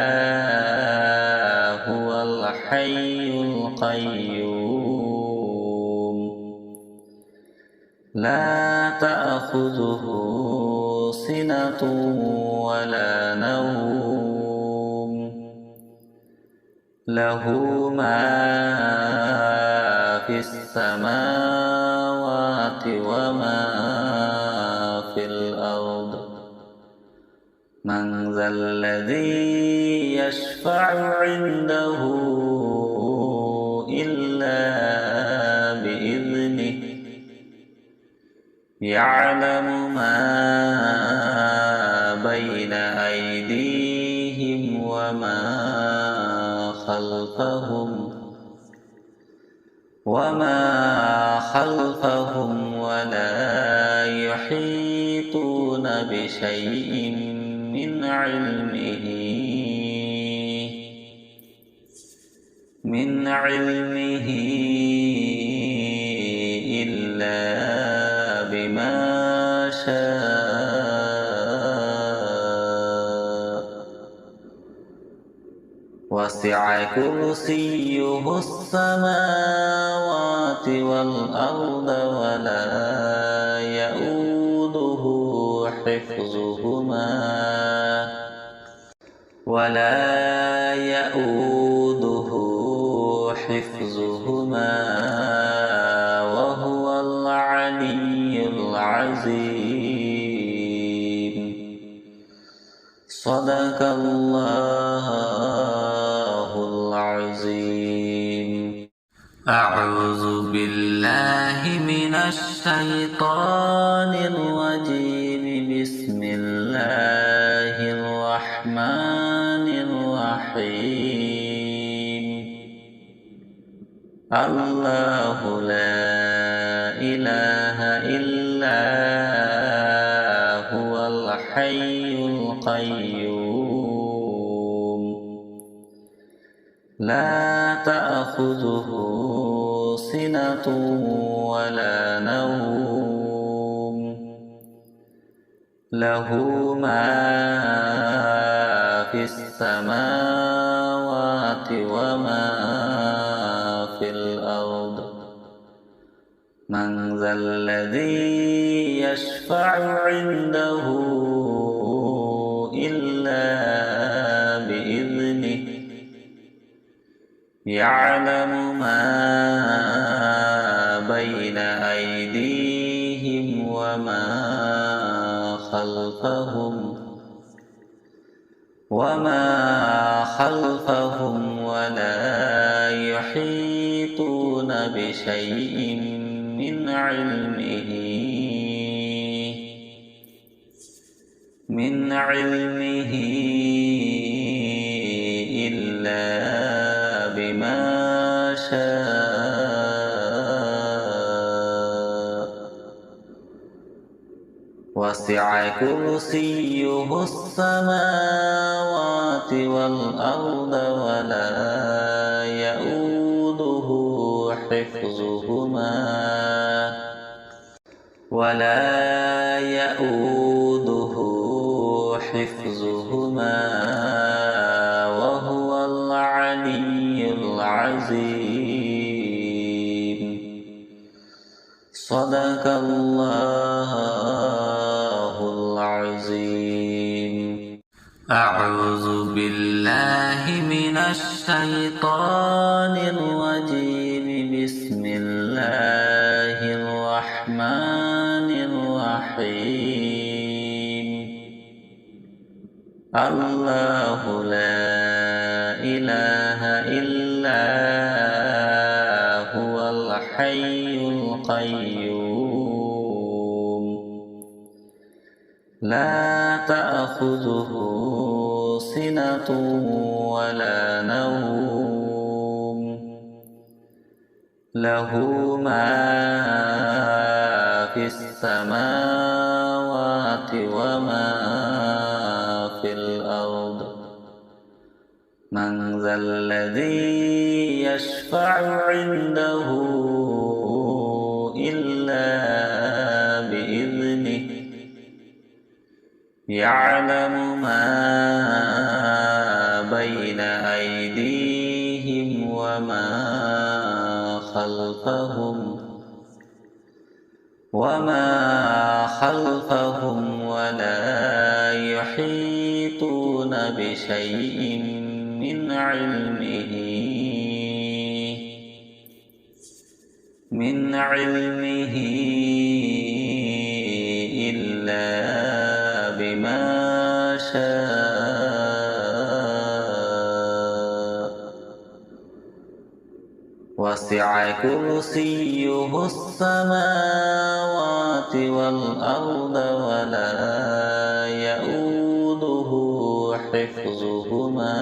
هو الحي القيوم لا تأخذه سنة ولا نوم له ما في السماوات وما في الأرض. من ذا الذي يشفع عنده إلا بإذنه. يعلم ما بين أيديهم وما خلفهم ولا يحيطون بشيء من علمه إلا بما شاء وسع كرسيه السماوات والأرض ولا يؤوده حفظهما وهو العلي العظيم. صدق الله العظيم. أعوذ بالله من الشيطان الرجيم. بسم الله الرحمن الرحيم. الله لا إله إلا هو الحي القيوم لا تأخذه سنة ولا نوم له ما في السماوات وما في الأرض. من ذا الذي يشفع عنده إلا بإذنه يعلم ما بين أيديهم وما خلفهم ولا يحيطون بشيء من علمه إلا بما شاء. وسع كرسيه السماوات والأرض ولا يؤوده حفظهما وهو العلي العظيم. صدق الله العظيم. أعوذ بالله من الشيطان الرجيم. بسم الله الرحمن الرحيم. الله لا إله إلا هو الحي القيوم لا تأخذه سنة ولا نوم له ما في السماوات وما في الأرض. من ذا الذي يشفع عنده إلا بإذنه يعلم ما بين أيديهم وما خلفهم ولا يحيطون بشيء من علمه إلا بما شاء. وسع كرسيه السماوات والأرض ولا يؤوده حفظهما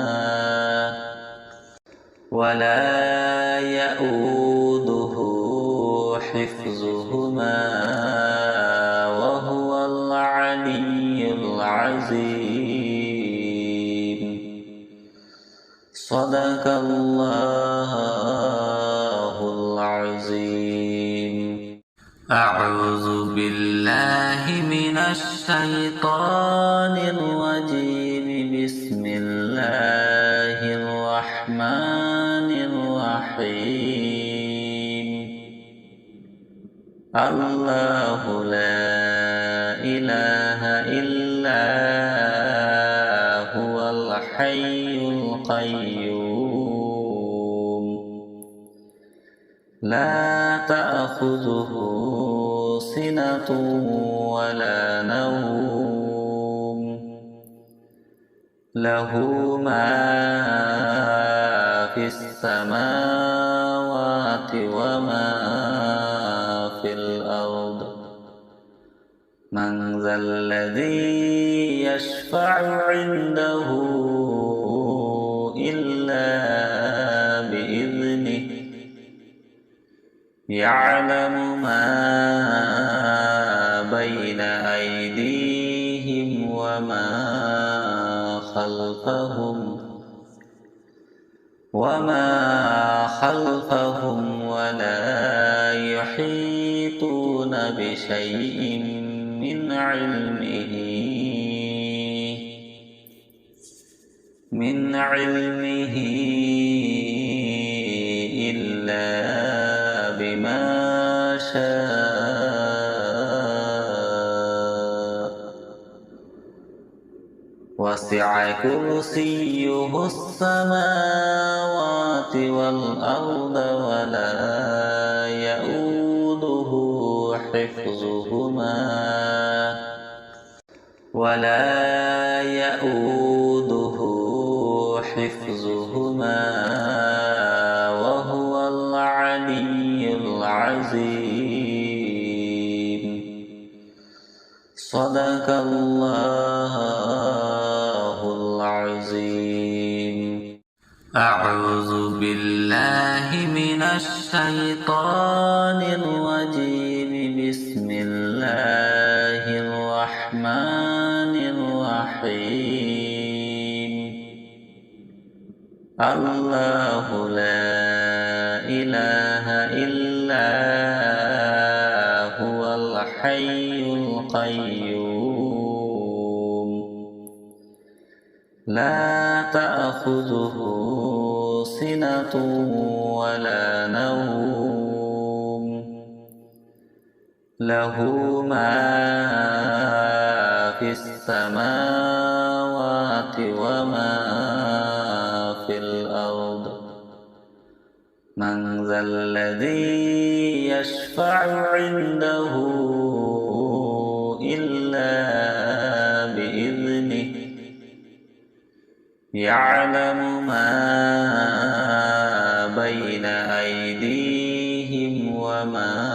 وهو العلي العظيم. صدق الله العظيم. أعوذ بالله من الشيطان الرجيم. بسم الله الرحمن الله لا إله إلا هو الحي القيوم لا تأخذه سنة ولا نوم له ما في السماوات وما في الأرض من ذا الذي يشفع عنده إلا بإذنه يعلم ما بين أيديهم وما خلفهم ولا يحيطون بشيء من علمه إلا بما شاء وسع كرسيه السماوات والأرض ولا يؤوده حفظهما وهو العلي العظيم صدق الله العظيم أعوذ بالله من الشيطان الرجيم بسم الله الرحمن الرحيم الله لا إله إلا هو الحي القيوم لا تأخذه سنة ولا نوم له ما في السماوات وما في الأرض من ذا الذي يشفع عنده إلا بإذنه يعلم ما بين أيديهم وما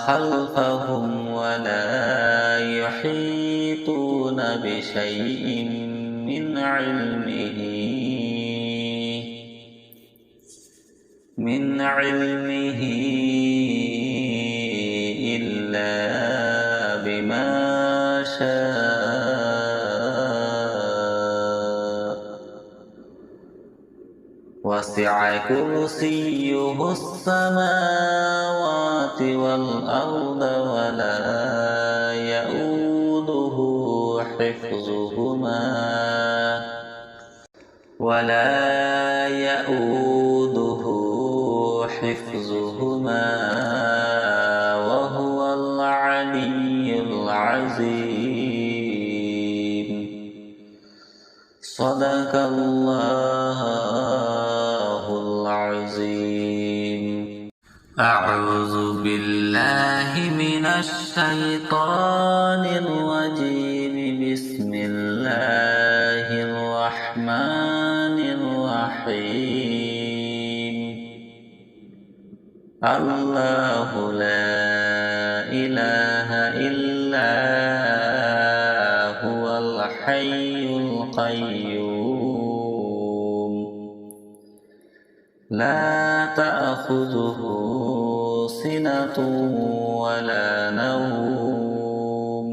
خلفهم ولا يحيطون بشيء من علمه إلا بما شاء وسع كرسيه السماوات والأرض ولا يؤوده حفظهما وهو العلي العظيم صدق الله العظيم أعوذ بالله من الشيطان الرجيم بسم الله الرحمن الرحيم الله لا إله إلا هو الحي القيوم لا تأخذه سنة ولا نوم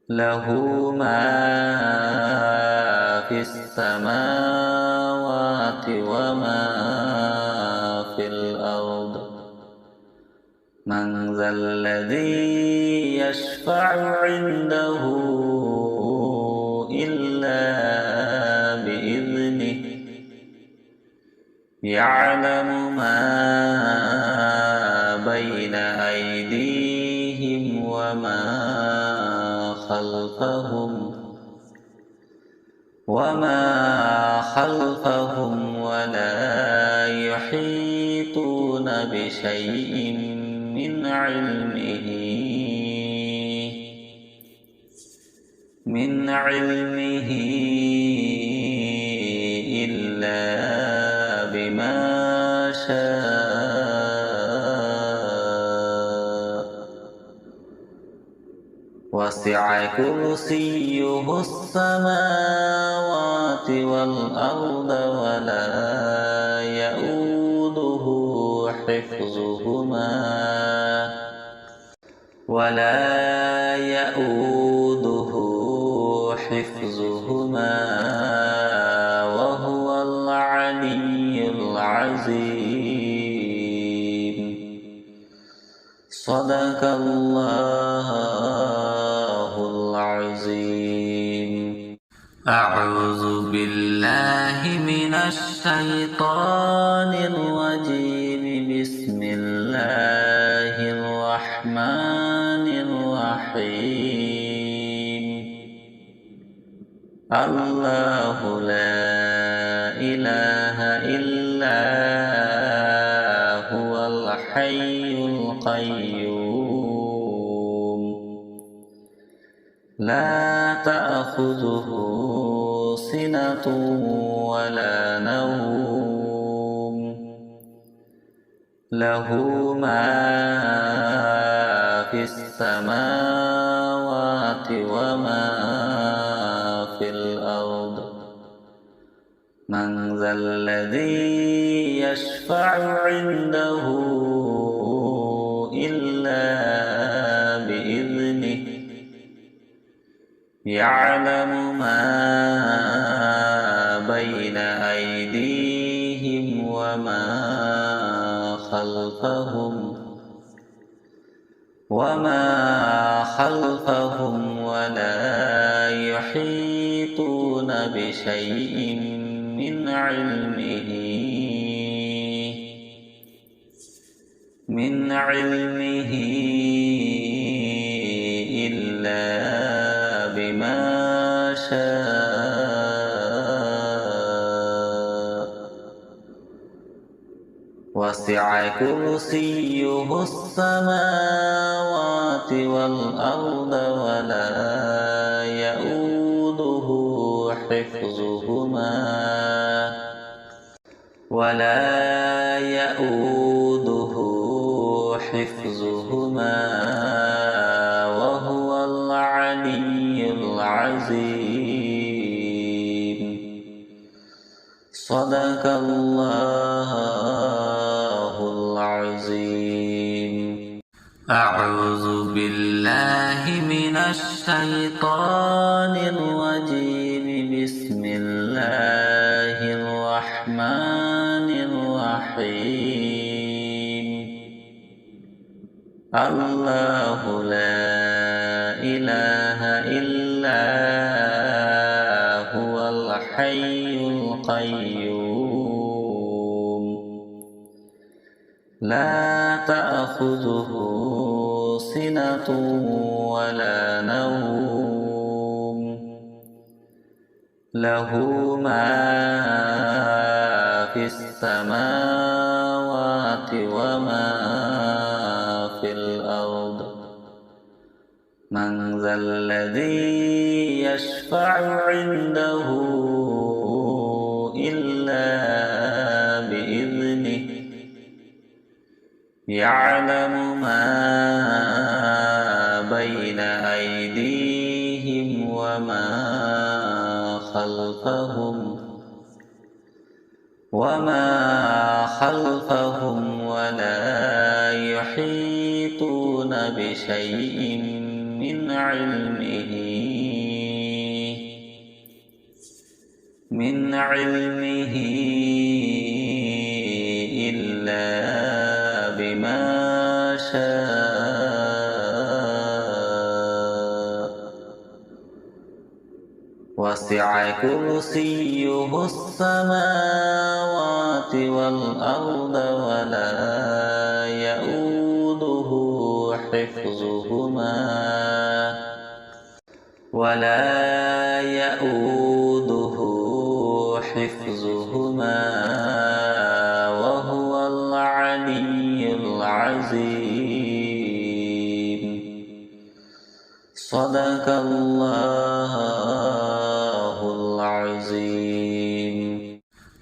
له ما في السماوات وما في الأرض من ذا الذي يشفع عنده إلا بإذنه يعلم ما بين أيديهم وما خلفهم ولا يحيطون بشيء من علمه إلا بما شاء وسع كرسيه السماوات والأرض ولا يؤوده حفظهما وهو العلي العظيم. صدق الله العظيم. أعوذ بالله من الشيطان الرجيم. بسم الله الرحمن الرحيم. الله لا إله إلا هو الحي القيوم لا تأخذه سنة ولا نوم له ما في السماوات وما في الأرض. من ذا الذي يشفع عنده إلا بإذنه. يعلم ما بين أيديهم وما خلفهم ولا يحيطون بشيء من علمه إلا بما شاء وسع كرسيه السماوات والأرض ولا يؤوده حفظهما وهو العلي العظيم. صدق الله العظيم. أعوذ بالله من الشيطان الرجيم. بسم الله الرحمن الرحيم. الله لا إله إلا هو الحي القيوم لا تأخذه سنة ولا نوم له ما في السماوات وما في الأرض. من ذا الذي يشفع عنده إلا بإذنه. يعلم ما بين أيديهم وما خلفهم ولا يحيطون بشيء من علمه إلا بما شاء وسع كرسيه السماوات والأرض ولا يؤوده حفظهما وهو العلي العظيم. صدق الله العظيم.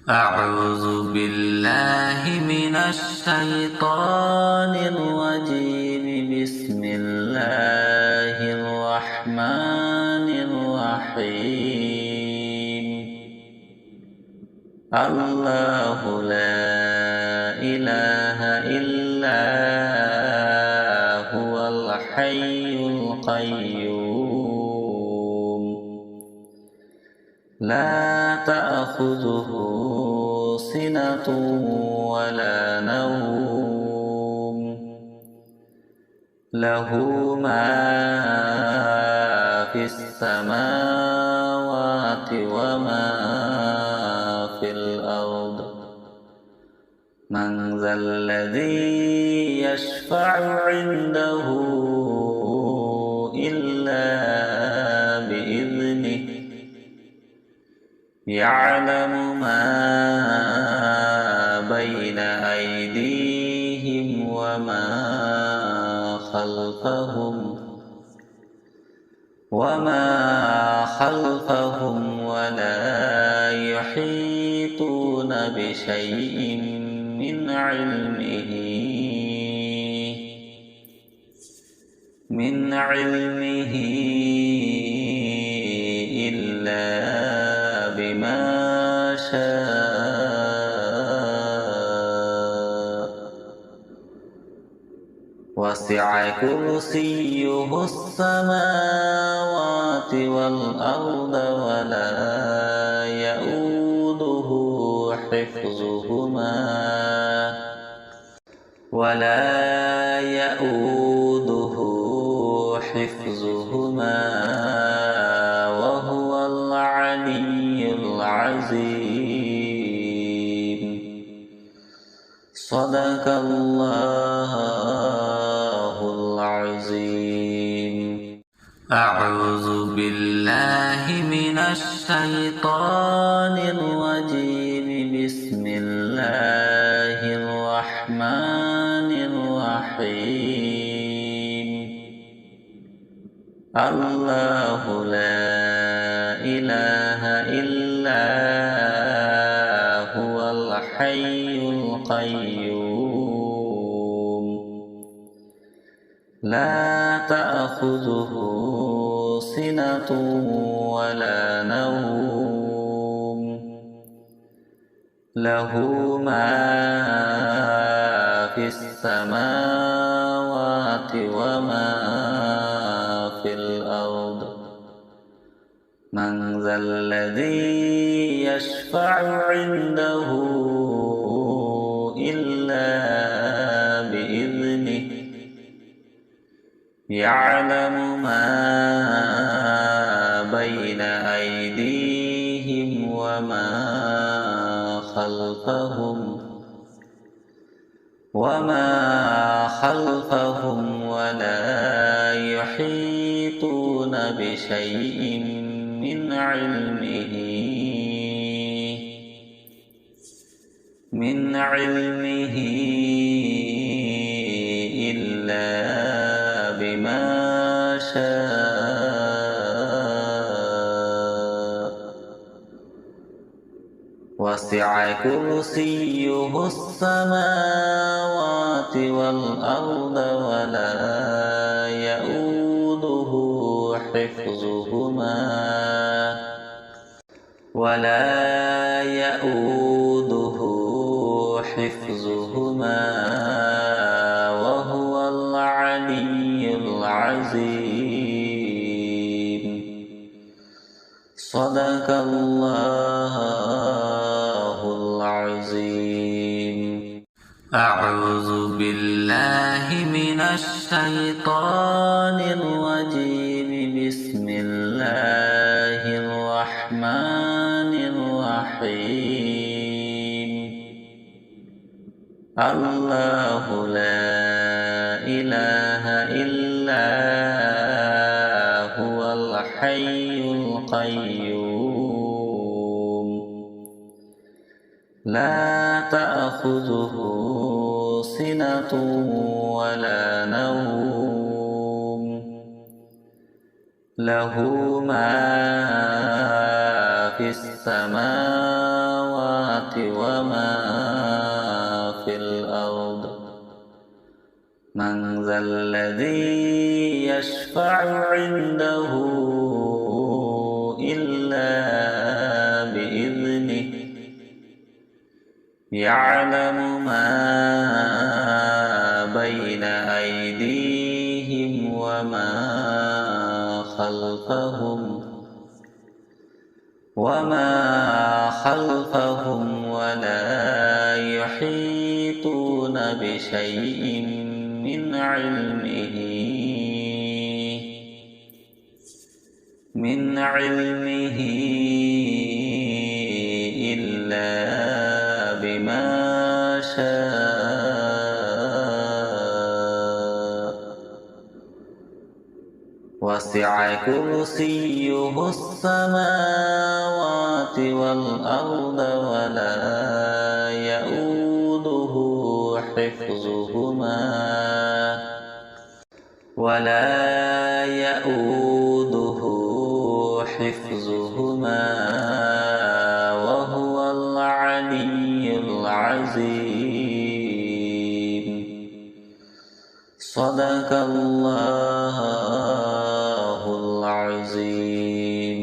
أعوذ بالله من الشيطان الرجيم. بسم الله الرحمن الرحيم. الله لا إله إلا هو الحي القيوم. لا تأخذه سنة ولا نوم. له ما في السماوات وما في الأرض. من ذا الذي يشفع عنده إلا بإذنه. يعلم ما بين أيديهم وما خلفهم ولا يحيطون بشيء من علمه إلا بما شاء. وسع كرسيه السماوات والأرض ولا يؤوده حفظهما وهو العلي العظيم. صدق الله العظيم. أعوذ بالله من الشيطان الرجيم. بسم الله الرحمن الرحيم. الله لا إله إلا هو الحي القيوم. لا تأخذه سنة ولا نوم. له ما في السماوات وما في الأرض. من ذا الذي يشفع عنده إلا بإذنه. يعلم ما بين أيديهم وما خلفهم ولا يحيطون بشيء من علمه إلا بما شاء. وسع كرسيه السماوات والأرض ولا يؤوده حفظهما وهو العلي العظيم. صدق الله العظيم. أعوذ بالله من الشيطان الرجيم. بسم الله الرحمن الرحمن الرحيم الله لا إله إلا هو الحي القيوم لا تأخذه سنة ولا نوم له ما في السماوات وما في الأرض من ذا الذي يشفع عنده إلا بإذنه يعلم ما بين أيديهم وما خلفهم ولا يحيطون بشيء من علمه إلا بما شاء وسع كرسيه السماوات والأرض ولا يؤوده حفظهما وهو العلي العظيم صدق الله العظيم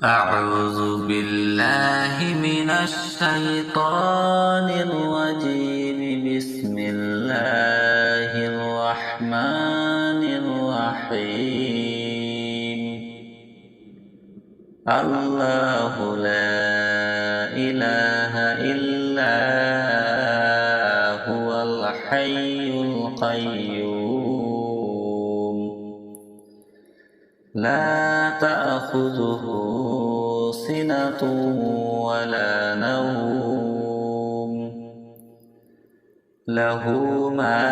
أعوذ بالله من الشيطان الرجيم بسم الله الرحمن الرحيم الله لا إله إلا هو الحي القيوم لا تأخذه سنة ولا نوم له ما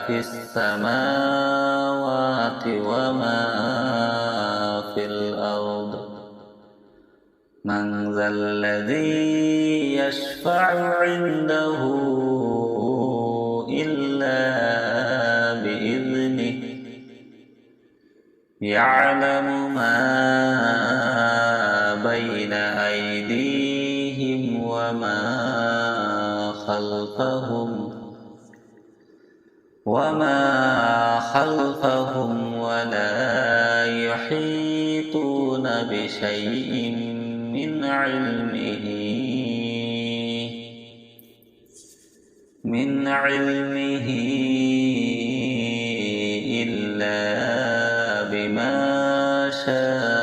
في السماوات وما في الأرض من ذا الذي يشفع عنده إلا بإذنه يعلم ما بين أيديهم وما خلفهم ولا يحيطون بشيء من علمه إلا بما شاء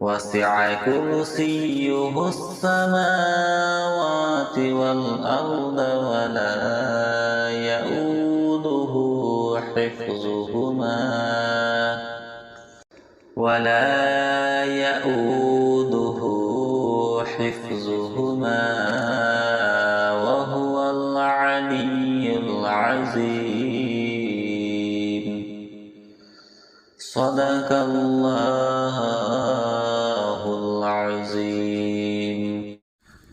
وسع كرسيه السماوات والأرض ولا يؤوده حفظهما وهو العلي العظيم صدق الله العظيم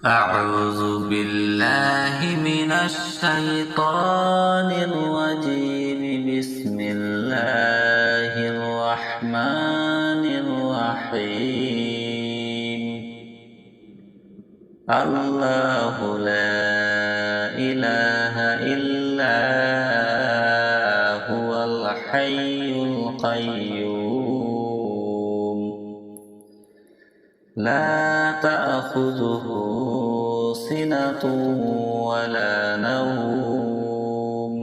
أعوذ بالله من الشيطان الرجيم بسم الله الرحمن الرحيم الله لا إله إلا هو الحي القيوم لا تأخذه سنة ولا نوم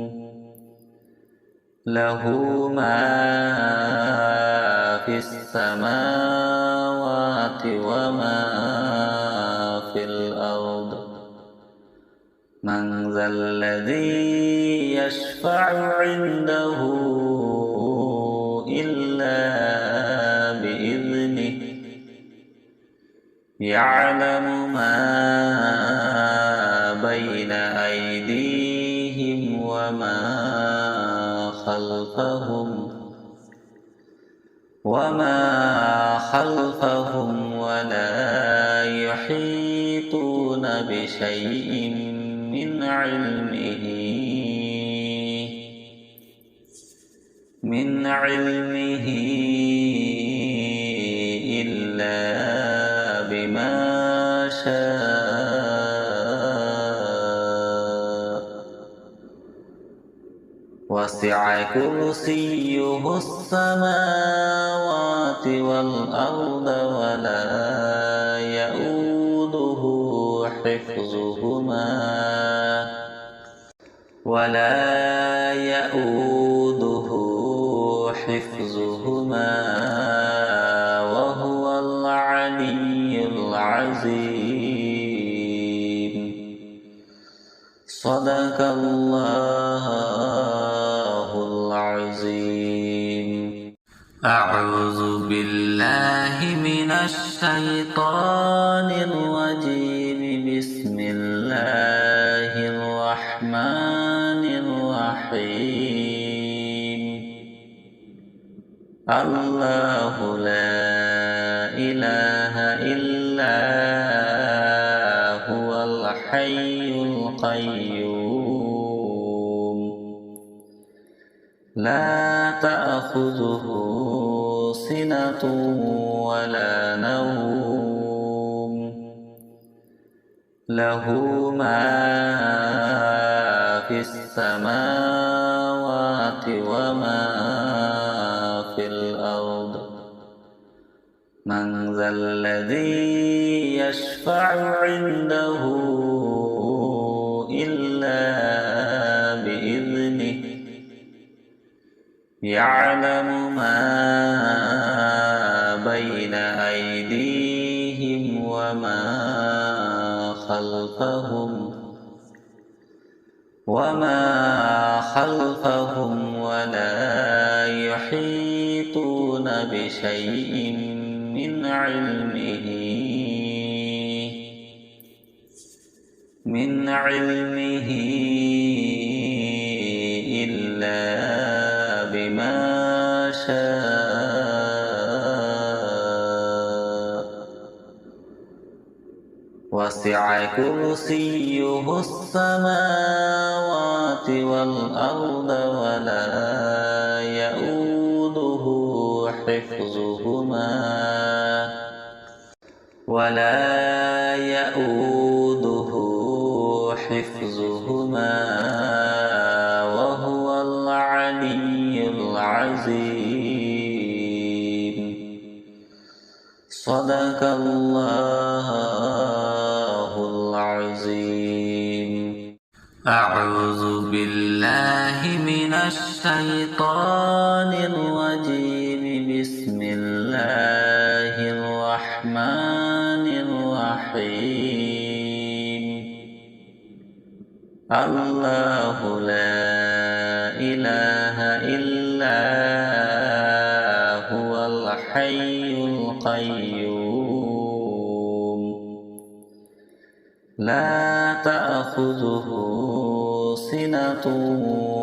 له ما في السماوات وما في الأرض من ذا الذي يشفع عنده إلا بإذنه يعلم ما بين أيديهم وما خلفهم ولا يحيطون بشيء من علمه إلا بما شاء وسع كرسيه السماوات والأرض ولا يؤوده حفظهما وهو العلي العظيم. صدق الله العظيم. أعوذ بالله من الشيطان الرجيم. بسم الله الرحمن الرحيم. الله لا إله إلا هو الحي القيوم لا تأخذه سنة ولا نوم له ما في السماوات وما في الأرض. من ذا الذي يشفع عنده إلا بإذنه يعلم ما بين أيديهم وما خلفهم ولا يحيطون بشيء من علمه إلا بما شاء وسع كرسيه السماوات والأرض ولا يؤوده حفظهما وهو العلي العظيم. صدق الله العظيم. أعوذ بالله من الشيطان الرجيم. بسم الله الرحمن الرحيم. الله لا إله إلا هو الحي القيوم لا تأخذه سنة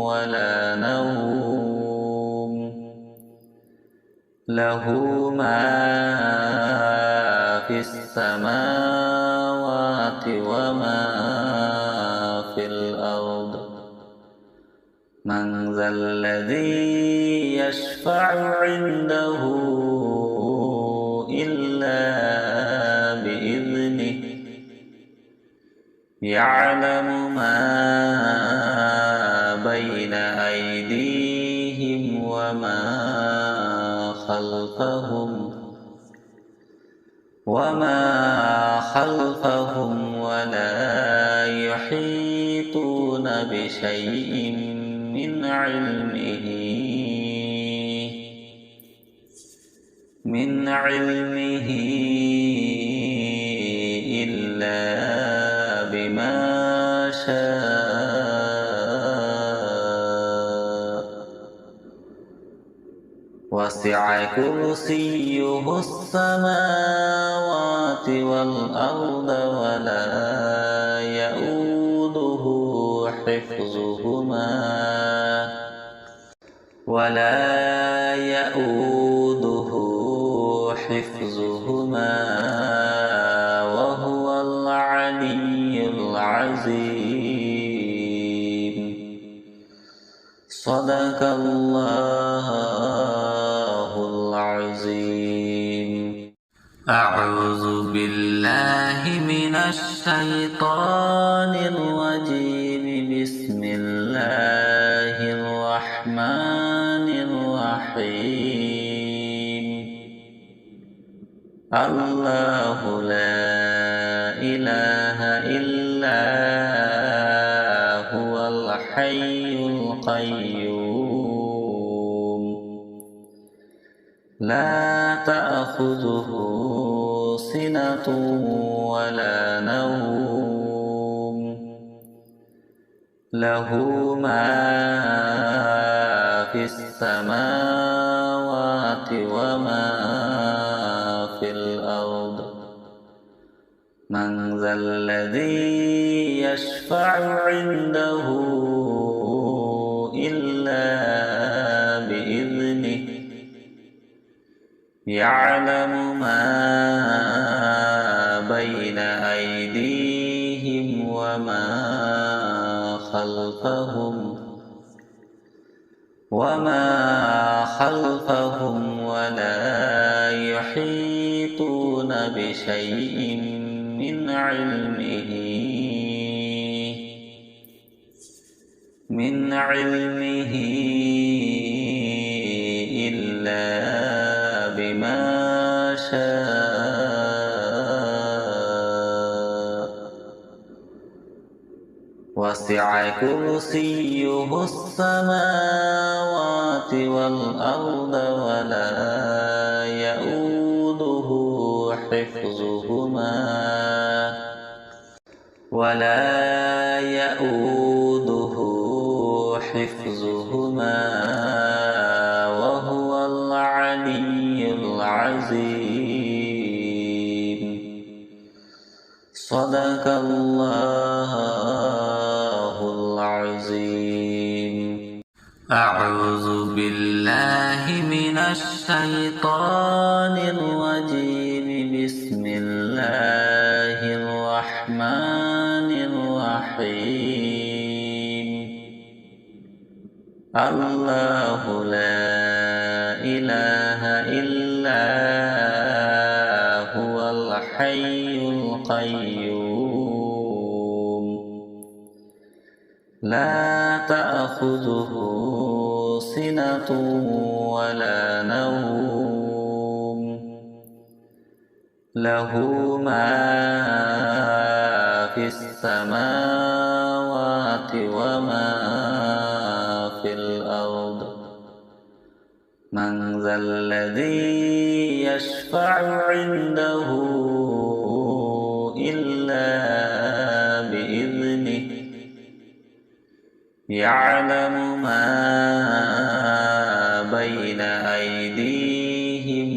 ولا نوم له ما في السماوات وما في الأرض. من ذا الذي يشفع عنده إلا بإذنه يعلم ما بين أيديهم وما خلفهم ولا يحيطون بشيء من علمه إلا بما شاء وسع كرسيه السماوات والأرض ولا يؤوده حفظهما وهو العلي العظيم. صدق الله العظيم. أعوذ بالله من الشيطان الرجيم. بسم الله الرحمن الرحيم. الله لا إله إلا هو الحي القيوم لا تأخذه سنة ولا نوم له ما في السماوات وما في الأرض. من ذا الذي يشفع عنده إلا بإذنه يعلم ما بين أيديهم وما خلفهم ولا يحيطون بشيء من علمه إلا بما شاء. وسع كرسيه السماوات والأرض ولا يؤوده حفظهما وهو العلي العظيم. صدق الله العظيم. أعوذ بالله من الشيطان الرجيم. بسم الله الرحمن الرحيم. الله لا إله إلا هو الحي القيوم لا تأخذه سنة ولا نوم له ما في السماوات وما في الأرض. من ذا الذي يشفع عنده إلا بإذنه يعلم ما بين أيديهم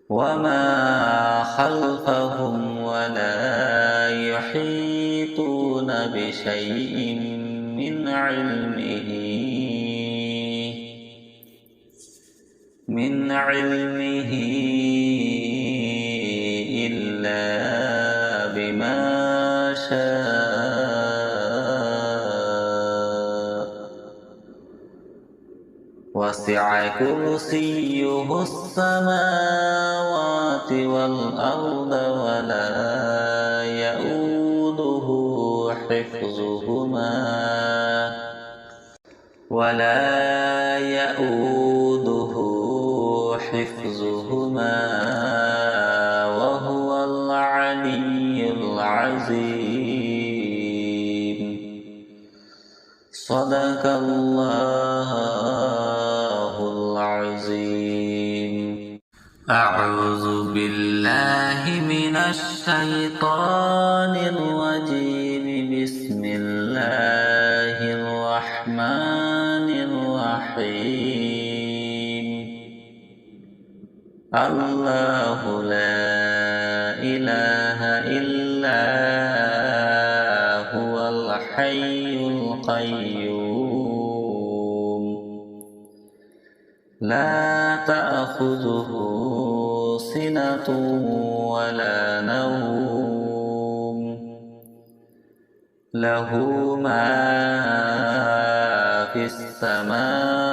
وما خلفهم ولا يحيطون بشيء من علمه إلا بما شاء. وسع كرسيه السماوات والأرض ولا يؤوده حفظهما وهو العلي العظيم. صدق الله العظيم. أعوذ بالله من الشيطان الرجيم. بسم الله الرحمن الرحيم. الله لا إله إلا هو الحي القيوم. لا تأخذه سنة ولا نوم. له ما في السماوات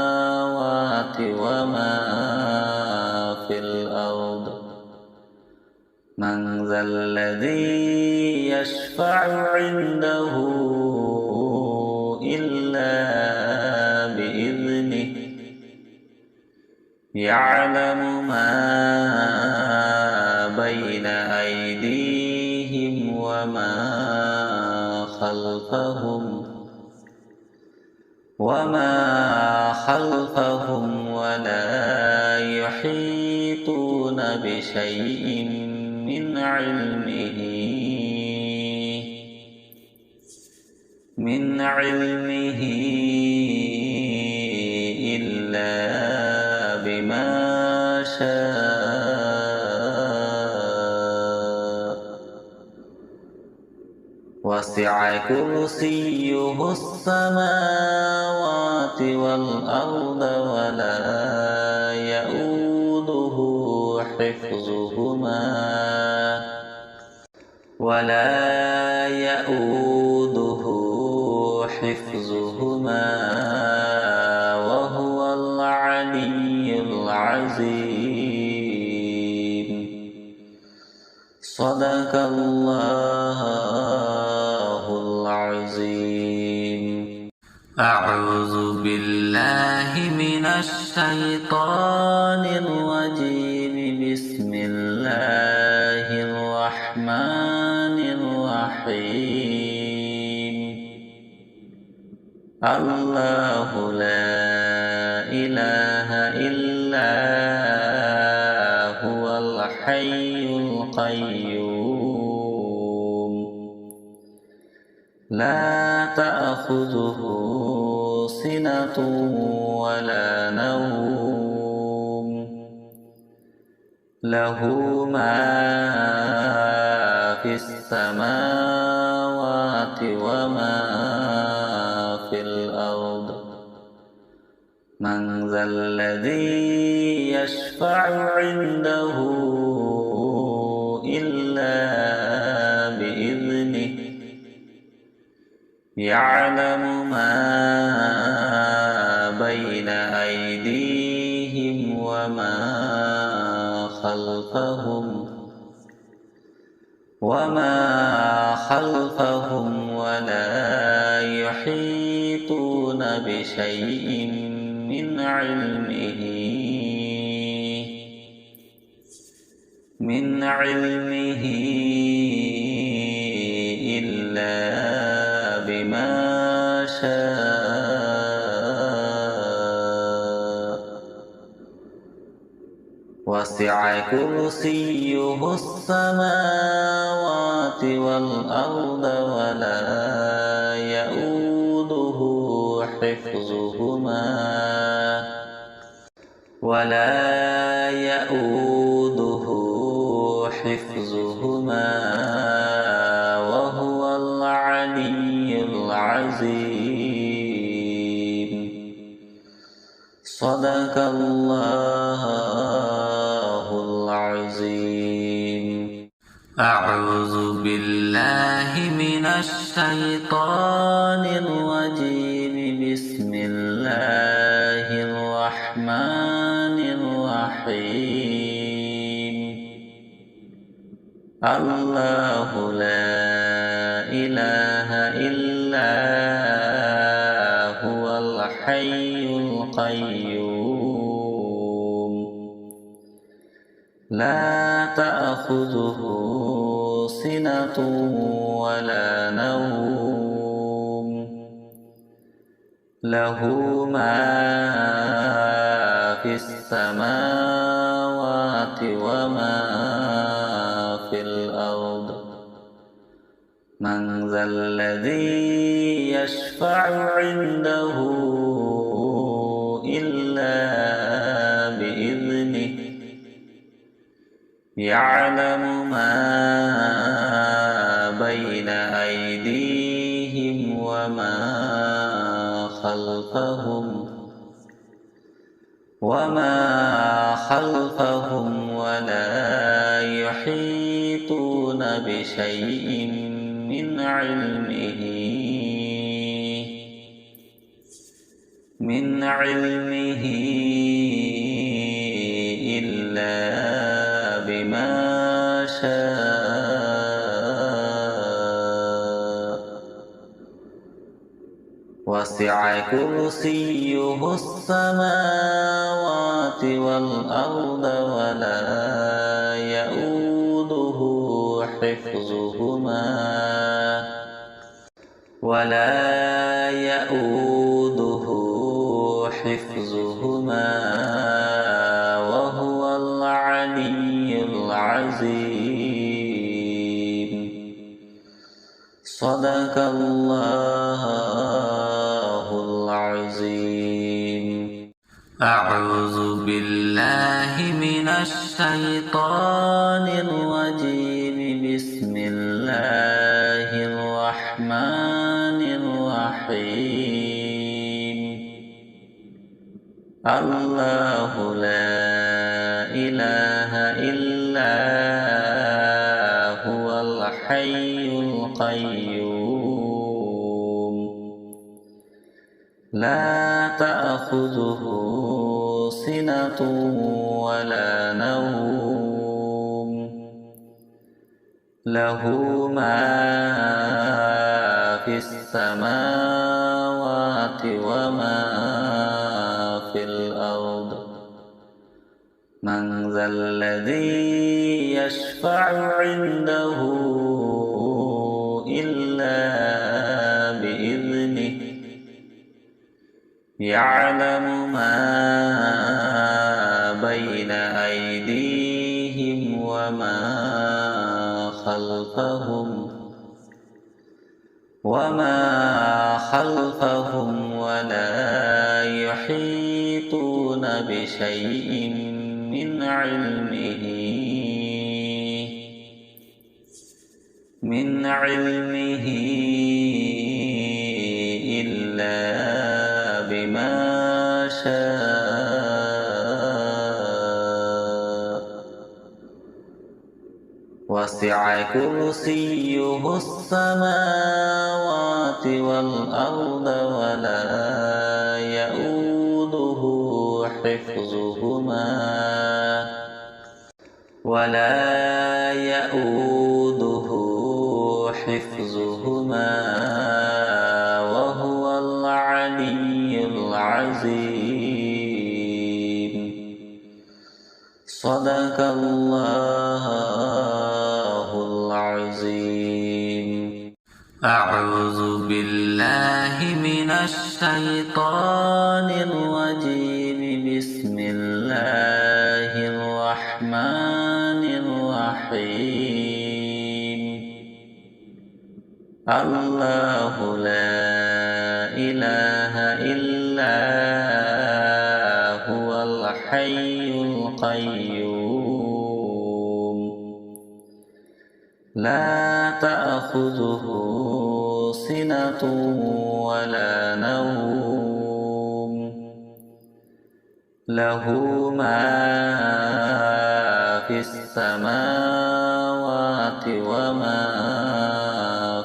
وما في الأرض. من ذا الذي يشفع عنده إلا بإذنه. يعلم ما بين أيديهم وما خلفهم ولا يحيطون بشيء من علمه إلا بما شاء. وسع كرسيه السماوات والأرض ولا يؤوده حفظهما وهو العلي العظيم. صدق الله العظيم. أعوذ بالله من الشيطان الرجيم. بسم الله الرحمن الرحيم. الله لا إله إلا هو الحي القيوم. لا تأخذه سنة ولا نوم. له ما في السماوات وما في الأرض. من ذا الذي يشفع عنده إلا بإذنه. يعلم ما بين أيديهم وما خلفهم ولا يحيطون بشيء من علمه إلا بما شاء. وسع كرسيه السماوات والأرض ولا يؤوده حفظهما وهو العلي العظيم. صدق الله العظيم. أعوذ بالله من الشيطان الرجيم. بسم الله الرحمن الرحيم. الله لا إله إلا هو الحي القيوم. لا تأخذه سنة ولا نوم. له ما في السماوات وما من ذا الذي يشفع عنده إلا بإذنه يعلم ما بين أيديهم وما خلفهم ولا يحيطون بشيء من علمه إلا بما شاء وسع كرسيه السماوات والأرض ولا يؤوده حفظهما وهو العلي العظيم. صدق الله العظيم. أعوذ بالله من الشيطان الرجيم. بسم الله الرحمن الرحيم. الله لا إله إلا هو الحي القيوم لا تأخذه سنة ولا نوم له ما في السماوات وما في الأرض. من ذا الذي يشفع عنده إلا بإذنه يعلم ما بين أيديهم وما خلفهم ولا يحيطون بشيء من علمه إلا بما شاء وسع كرسيه السماوات والأرض ولا يؤوده حفظهما وهو العلي العظيم. صدق الله العظيم. أعوذ بالله من الشيطان الرجيم. بسم الله الرحمن الرحيم. الله لا إله إلا هو الحي القيوم لا تأخذه سنة ولا نوم له ما في السماوات وما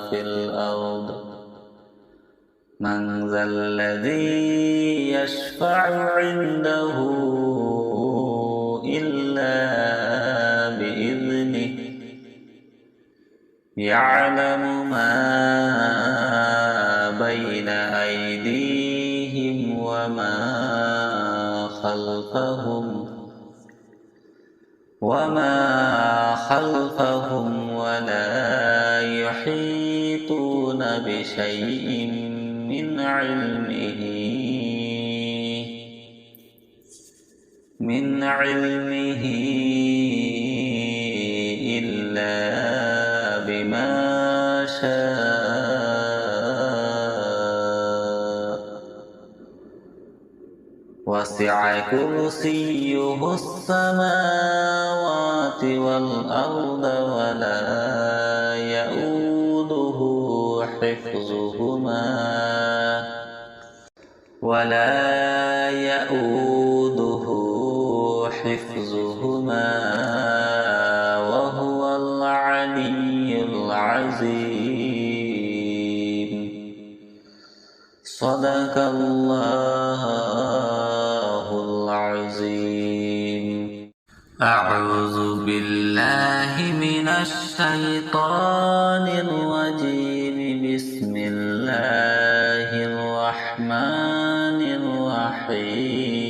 في الأرض. من ذا الذي يشفع عنده إلا بإذنه يعلم ما بين أيديهم وما خلفهم ولا يحيطون بشيء من علمه إلا بما شاء وسع كرسيه السماوات والأرض ولا يؤوده حفظهما وهو العلي العظيم. صدق الله العظيم. أعوذ بالله من الشيطان الرجيم. بسم الله الرحمن الرحيم.